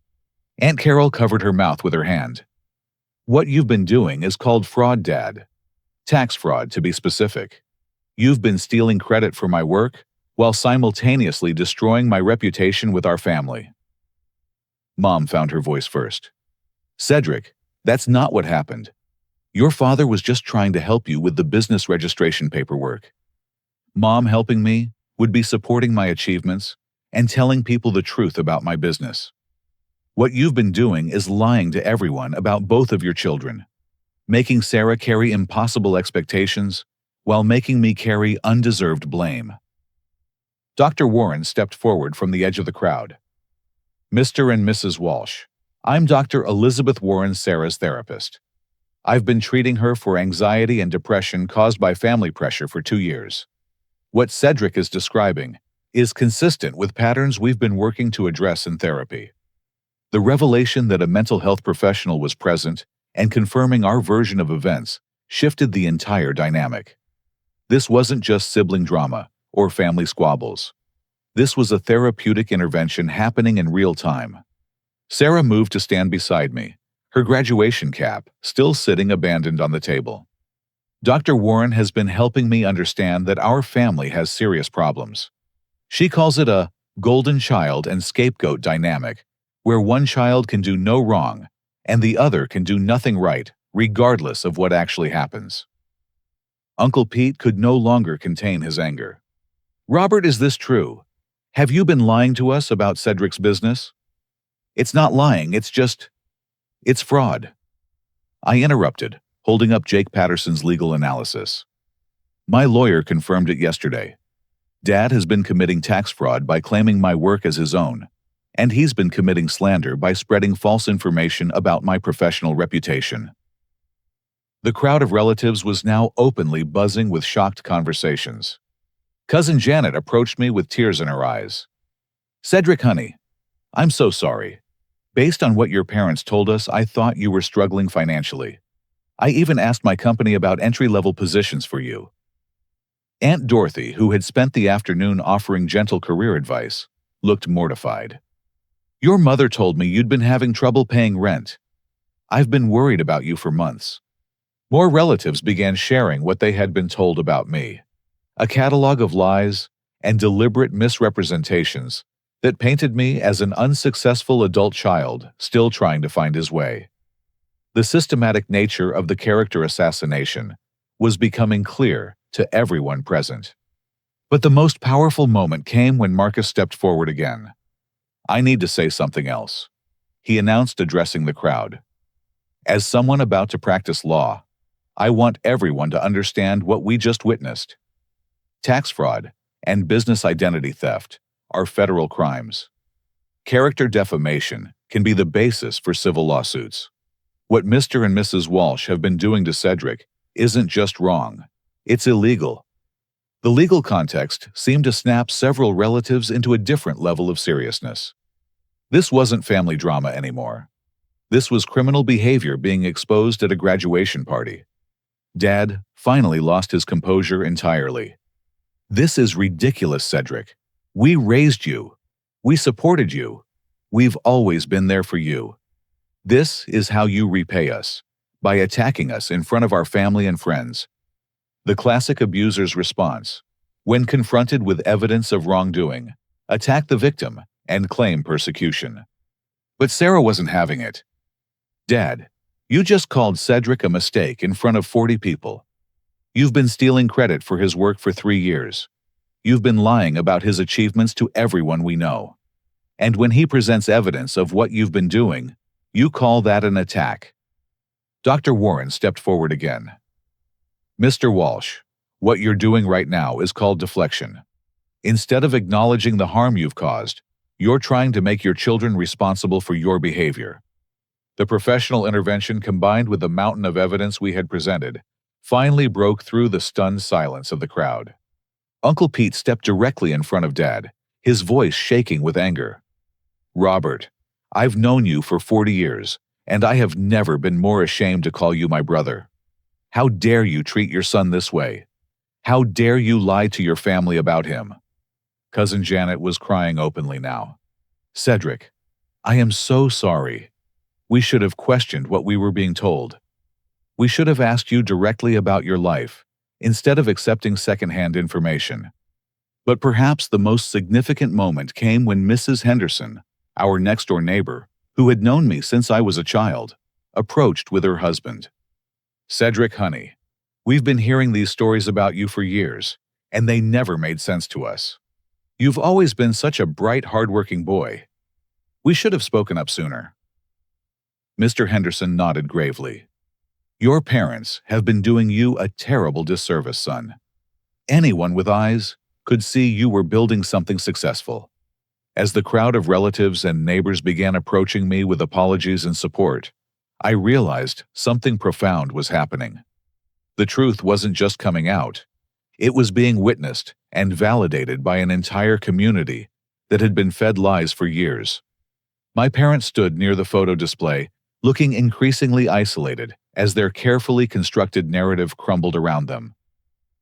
Aunt Carol covered her mouth with her hand. "What you've been doing is called fraud, Dad. Tax fraud, to be specific. You've been stealing credit for my work while simultaneously destroying my reputation with our family." Mom found her voice first. "Cedric, that's not what happened. Your father was just trying to help you with the business registration paperwork. Mom helping me would be supporting my achievements and telling people the truth about my business. What you've been doing is lying to everyone about both of your children, making Sarah carry impossible expectations while making me carry undeserved blame." Dr. Warren stepped forward from the edge of the crowd. "Mr. and Mrs. Walsh, I'm Dr. Elizabeth Warren, Sarah's therapist. I've been treating her for anxiety and depression caused by family pressure for 2 years. What Cedric is describing is consistent with patterns we've been working to address in therapy. The revelation that a mental health professional was present and confirming our version of events shifted the entire dynamic. This wasn't just sibling drama or family squabbles. This was a therapeutic intervention happening in real time. Sarah moved to stand beside me, her graduation cap still sitting abandoned on the table. Dr. Warren has been helping me understand that our family has serious problems. She calls it a golden child and scapegoat dynamic, where one child can do no wrong and the other can do nothing right, regardless of what actually happens. Uncle Pete could no longer contain his anger. "Robert, is this true? Have you been lying to us about Cedric's business?" "It's not lying, it's fraud." I interrupted, holding up Jake Patterson's legal analysis. "My lawyer confirmed it yesterday. Dad has been committing tax fraud by claiming my work as his own, and he's been committing slander by spreading false information about my professional reputation." The crowd of relatives was now openly buzzing with shocked conversations. Cousin Janet approached me with tears in her eyes. "Cedric, honey, I'm so sorry. Based on what your parents told us, I thought you were struggling financially. I even asked my company about entry-level positions for you." Aunt Dorothy, who had spent the afternoon offering gentle career advice, looked mortified. "Your mother told me you'd been having trouble paying rent. I've been worried about you for months." More relatives began sharing what they had been told about me. A catalog of lies and deliberate misrepresentations that painted me as an unsuccessful adult child still trying to find his way. The systematic nature of the character assassination was becoming clear to everyone present. But the most powerful moment came when Marcus stepped forward again. "I need to say something else," he announced, addressing the crowd. "As someone about to practice law, I want everyone to understand what we just witnessed. Tax fraud and business identity theft are federal crimes. Character defamation can be the basis for civil lawsuits. What Mr. and Mrs. Walsh have been doing to Cedric isn't just wrong, it's illegal." The legal context seemed to snap several relatives into a different level of seriousness. This wasn't family drama anymore. This was criminal behavior being exposed at a graduation party. Dad finally lost his composure entirely. "This is ridiculous, Cedric. We raised you. We supported you. We've always been there for you. This is how you repay us, by attacking us in front of our family and friends." The classic abuser's response, when confronted with evidence of wrongdoing, attack the victim and claim persecution. But Sarah wasn't having it. "Dad, you just called Cedric a mistake in front of 40 people. You've been stealing credit for his work for 3 years. You've been lying about his achievements to everyone we know. And when he presents evidence of what you've been doing, you call that an attack." Dr. Warren stepped forward again. "Mr. Walsh, what you're doing right now is called deflection. Instead of acknowledging the harm you've caused, you're trying to make your children responsible for your behavior." The professional intervention, combined with the mountain of evidence we had presented, finally broke through the stunned silence of the crowd. Uncle Pete stepped directly in front of Dad, his voice shaking with anger. "Robert, I've known you for 40 years, and I have never been more ashamed to call you my brother. How dare you treat your son this way? How dare you lie to your family about him?" Cousin Janet was crying openly now. "Cedric, I am so sorry. We should have questioned what we were being told. We should have asked you directly about your life, instead of accepting secondhand information." But perhaps the most significant moment came when Mrs. Henderson, our next-door neighbor, who had known me since I was a child, approached with her husband. "Cedric, honey, we've been hearing these stories about you for years, and they never made sense to us. You've always been such a bright, hard-working boy. We should have spoken up sooner." Mr. Henderson nodded gravely. "Your parents have been doing you a terrible disservice, son. Anyone with eyes could see you were building something successful. As the crowd of relatives and neighbors began approaching me with apologies and support, I realized something profound was happening. The truth wasn't just coming out. It was being witnessed and validated by an entire community that had been fed lies for years. My parents stood near the photo display, looking increasingly isolated as their carefully constructed narrative crumbled around them.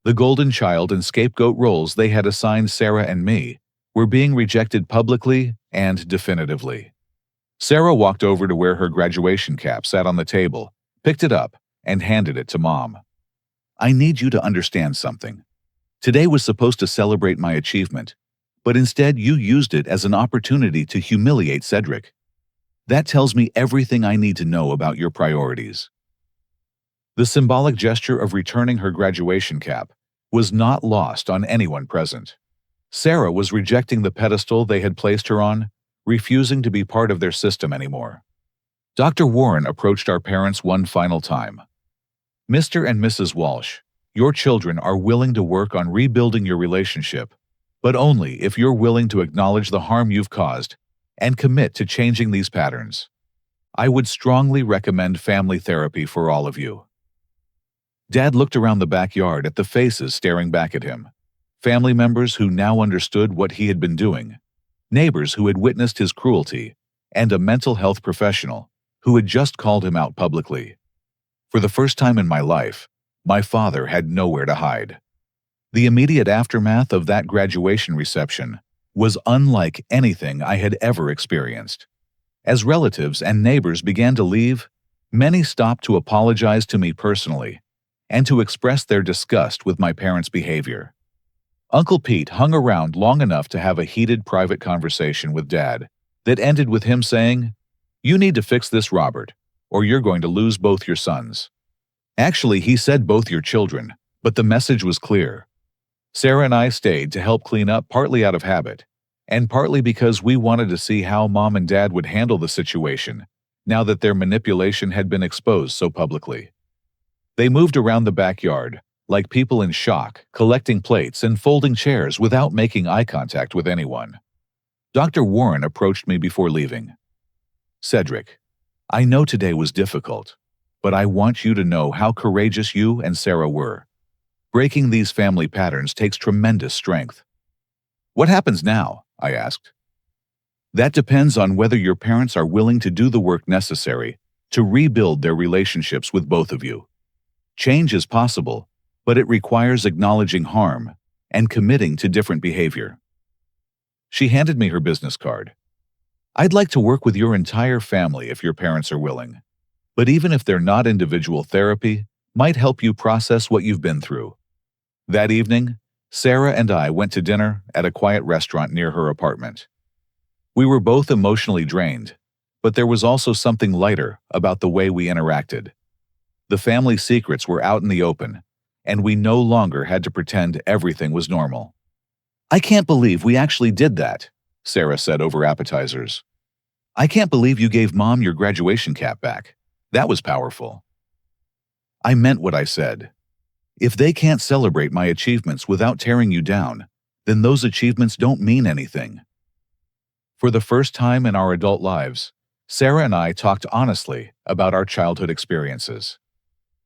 The golden child and scapegoat roles they had assigned Sarah and me were being rejected publicly and definitively. Sarah walked over to where her graduation cap sat on the table, picked it up, and handed it to Mom. "I need you to understand something. Today was supposed to celebrate my achievement, but instead you used it as an opportunity to humiliate Cedric. That tells me everything I need to know about your priorities." The symbolic gesture of returning her graduation cap was not lost on anyone present. Sarah was rejecting the pedestal they had placed her on, refusing to be part of their system anymore. Dr. Warren approached our parents one final time. "Mr. and Mrs. Walsh, your children are willing to work on rebuilding your relationship, but only if you're willing to acknowledge the harm you've caused and commit to changing these patterns. I would strongly recommend family therapy for all of you." Dad looked around the backyard at the faces staring back at him. Family members who now understood what he had been doing, neighbors who had witnessed his cruelty, and a mental health professional who had just called him out publicly. For the first time in my life, my father had nowhere to hide. The immediate aftermath of that graduation reception was unlike anything I had ever experienced. As relatives and neighbors began to leave, many stopped to apologize to me personally and to express their disgust with my parents' behavior. Uncle Pete hung around long enough to have a heated private conversation with Dad that ended with him saying, "You need to fix this, Robert, or you're going to lose both your sons." Actually, he said both your children, but the message was clear. Sarah and I stayed to help clean up, partly out of habit, and partly because we wanted to see how Mom and Dad would handle the situation now that their manipulation had been exposed so publicly. They moved around the backyard, like people in shock, collecting plates and folding chairs without making eye contact with anyone. Dr. Warren approached me before leaving. "Cedric, I know today was difficult, but I want you to know how courageous you and Sarah were. Breaking these family patterns takes tremendous strength." "What happens now?" I asked. "That depends on whether your parents are willing to do the work necessary to rebuild their relationships with both of you. Change is possible, but it requires acknowledging harm and committing to different behavior." She handed me her business card. "I'd like to work with your entire family if your parents are willing, but even if they're not, individual therapy might help you process what you've been through." That evening, Sarah and I went to dinner at a quiet restaurant near her apartment. We were both emotionally drained, but there was also something lighter about the way we interacted. The family secrets were out in the open, and we no longer had to pretend everything was normal. "I can't believe we actually did that," Sarah said over appetizers. "I can't believe you gave Mom your graduation cap back. That was powerful." I meant what I said. If they can't celebrate my achievements without tearing you down, then those achievements don't mean anything. For the first time in our adult lives, Sarah and I talked honestly about our childhood experiences.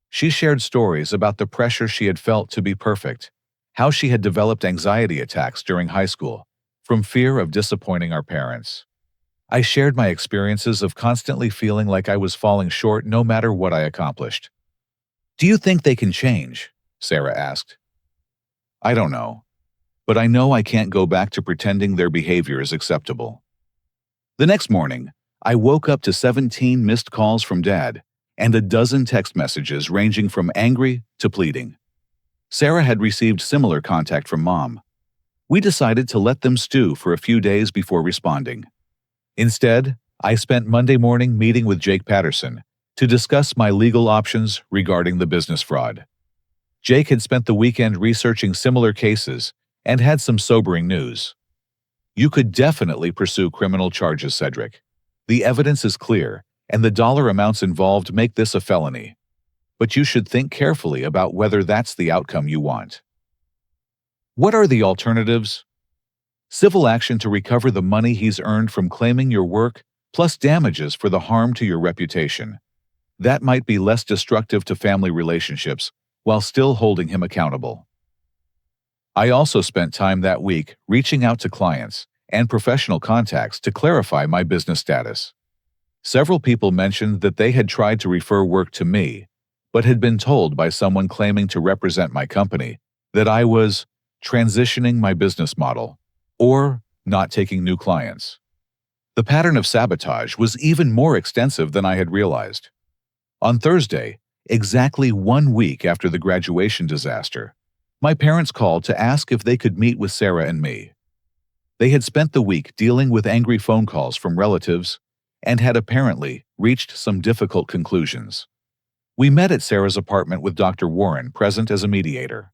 She shared stories about the pressure she had felt to be perfect, how she had developed anxiety attacks during high school, from fear of disappointing our parents. I shared my experiences of constantly feeling like I was falling short no matter what I accomplished. "Do you think they can change?" Sarah asked. "I don't know, but I know I can't go back to pretending their behavior is acceptable." The next morning, I woke up to 17 missed calls from Dad and a dozen text messages ranging from angry to pleading. Sarah had received similar contact from Mom. We decided to let them stew for a few days before responding. Instead, I spent Monday morning meeting with Jake Patterson to discuss my legal options regarding the business fraud. Jake had spent the weekend researching similar cases and had some sobering news. "You could definitely pursue criminal charges, Cedric. The evidence is clear, and the dollar amounts involved make this a felony. But you should think carefully about whether that's the outcome you want." "What are the alternatives?" Civil action to recover the money he's earned from claiming your work, plus damages for the harm to your reputation. That might be less destructive to family relationships while still holding him accountable. I also spent time that week reaching out to clients and professional contacts to clarify my business status. Several people mentioned that they had tried to refer work to me, but had been told by someone claiming to represent my company that I was transitioning my business model or not taking new clients. The pattern of sabotage was even more extensive than I had realized. On Thursday, exactly 1 week after the graduation disaster, my parents called to ask if they could meet with Sarah and me. They had spent the week dealing with angry phone calls from relatives and had apparently reached some difficult conclusions. We met at Sarah's apartment with Dr. Warren present as a mediator.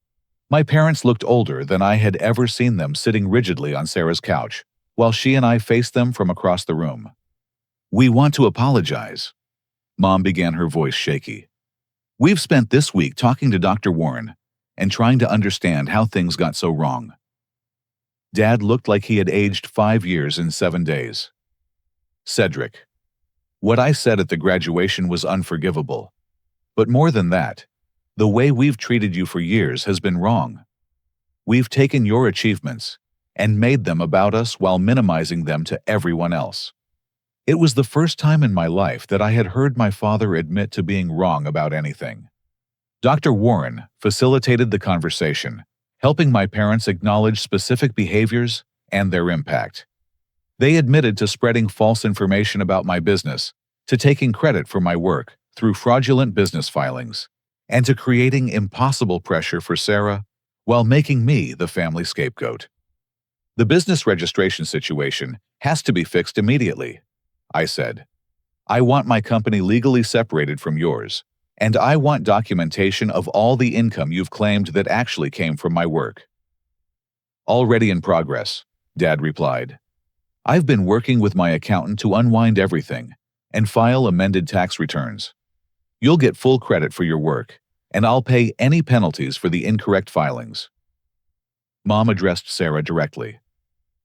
My parents looked older than I had ever seen them, sitting rigidly on Sarah's couch, while she and I faced them from across the room. "We want to apologize," Mom began, her voice shaky. "We've spent this week talking to Dr. Warren and trying to understand how things got so wrong." Dad looked like he had aged 5 years in 7 days. "Cedric, what I said at the graduation was unforgivable. But more than that, the way we've treated you for years has been wrong. We've taken your achievements and made them about us while minimizing them to everyone else." It was the first time in my life that I had heard my father admit to being wrong about anything. Dr. Warren facilitated the conversation, helping my parents acknowledge specific behaviors and their impact. They admitted to spreading false information about my business, to taking credit for my work through fraudulent business filings, and to creating impossible pressure for Sarah while making me the family scapegoat. "The business registration situation has to be fixed immediately," I said. "I want my company legally separated from yours, and I want documentation of all the income you've claimed that actually came from my work." "Already in progress," Dad replied. "I've been working with my accountant to unwind everything and file amended tax returns. You'll get full credit for your work, and I'll pay any penalties for the incorrect filings." Mom addressed Sarah directly.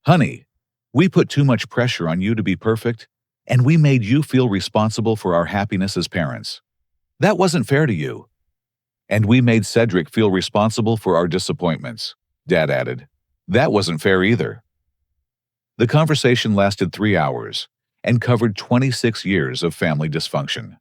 "Honey, we put too much pressure on you to be perfect, and we made you feel responsible for our happiness as parents. That wasn't fair to you. And we made Cedric feel responsible for our disappointments," Dad added. "That wasn't fair either." The conversation lasted 3 hours and covered 26 years of family dysfunction.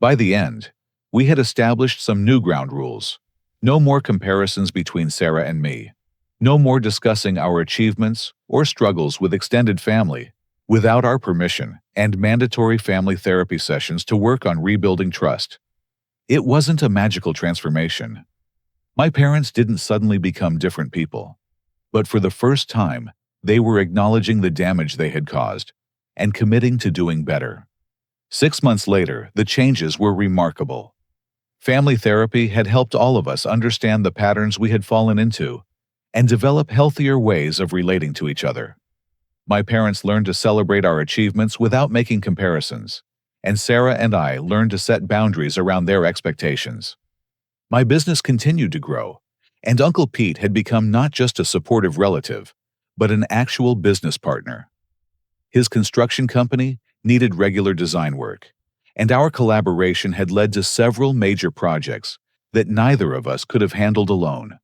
By the end, we had established some new ground rules. No more comparisons between Sarah and me. No more discussing our achievements or struggles with extended family without our permission, and mandatory family therapy sessions to work on rebuilding trust. It wasn't a magical transformation. My parents didn't suddenly become different people. But for the first time, they were acknowledging the damage they had caused and committing to doing better. 6 months later, the changes were remarkable. Family therapy had helped all of us understand the patterns we had fallen into and develop healthier ways of relating to each other. My parents learned to celebrate our achievements without making comparisons, and Sarah and I learned to set boundaries around their expectations. My business continued to grow, and Uncle Pete had become not just a supportive relative, but an actual business partner. His construction company needed regular design work, and our collaboration had led to several major projects that neither of us could have handled alone.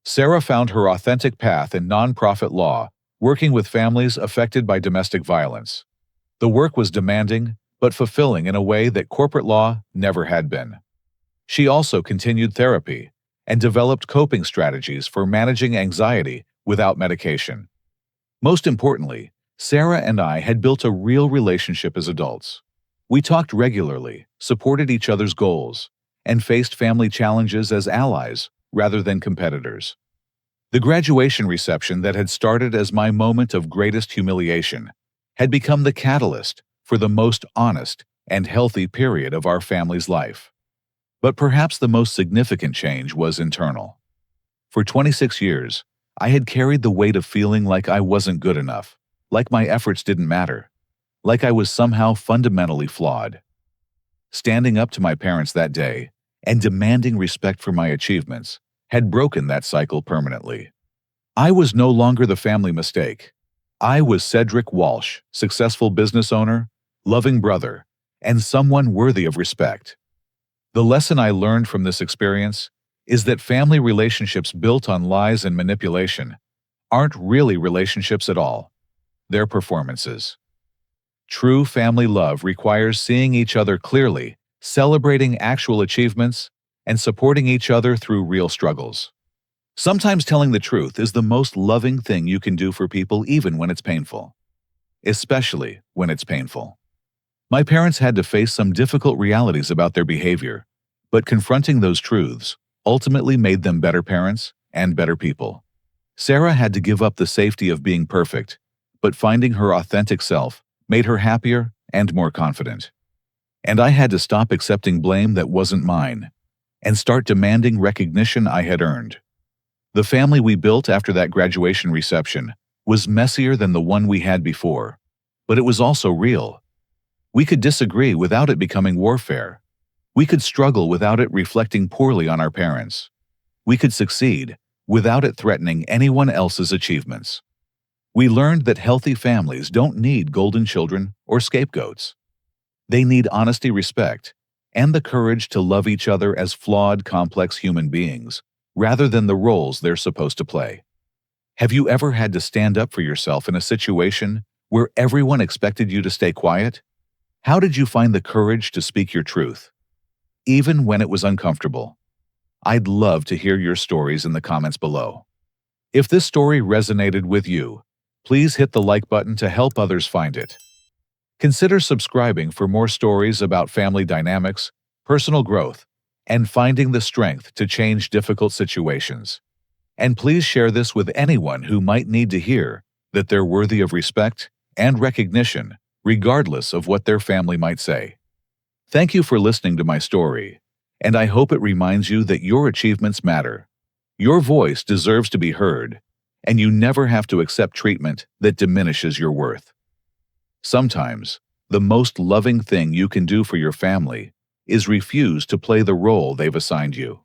Sarah found her authentic path in nonprofit law, working with families affected by domestic violence. The work was demanding, but fulfilling in a way that corporate law never had been. She also continued therapy and developed coping strategies for managing anxiety without medication. Most importantly, Sarah and I had built a real relationship as adults. We talked regularly, supported each other's goals, and faced family challenges as allies rather than competitors. The graduation reception that had started as my moment of greatest humiliation had become the catalyst for the most honest and healthy period of our family's life. But perhaps the most significant change was internal. For 26 years, I had carried the weight of feeling like I wasn't good enough, like my efforts didn't matter, like I was somehow fundamentally flawed. Standing up to my parents that day and demanding respect for my achievements had broken that cycle permanently. I was no longer the family mistake. I was Cedric Walsh, successful business owner, loving brother, and someone worthy of respect. The lesson I learned from this experience is that family relationships built on lies and manipulation aren't really relationships at all. They're performances. True family love requires seeing each other clearly, celebrating actual achievements, and supporting each other through real struggles. Sometimes telling the truth is the most loving thing you can do for people even when it's painful. Especially when it's painful. My parents had to face some difficult realities about their behavior, but confronting those truths ultimately made them better parents and better people. Sarah had to give up the safety of being perfect, but finding her authentic self made her happier and more confident. And I had to stop accepting blame that wasn't mine and start demanding recognition I had earned. The family we built after that graduation reception was messier than the one we had before, but it was also real. We could disagree without it becoming warfare. We could struggle without it reflecting poorly on our parents. We could succeed without it threatening anyone else's achievements. We learned that healthy families don't need golden children or scapegoats. They need honesty, respect, and the courage to love each other as flawed, complex human beings, rather than the roles they're supposed to play. Have you ever had to stand up for yourself in a situation where everyone expected you to stay quiet? How did you find the courage to speak your truth, even when it was uncomfortable? I'd love to hear your stories in the comments below. If this story resonated with you, please hit the like button to help others find it. Consider subscribing for more stories about family dynamics, personal growth, and finding the strength to change difficult situations. And please share this with anyone who might need to hear that they're worthy of respect and recognition, regardless of what their family might say. Thank you for listening to my story, and I hope it reminds you that your achievements matter. Your voice deserves to be heard, and you never have to accept treatment that diminishes your worth. Sometimes, the most loving thing you can do for your family is refuse to play the role they've assigned you.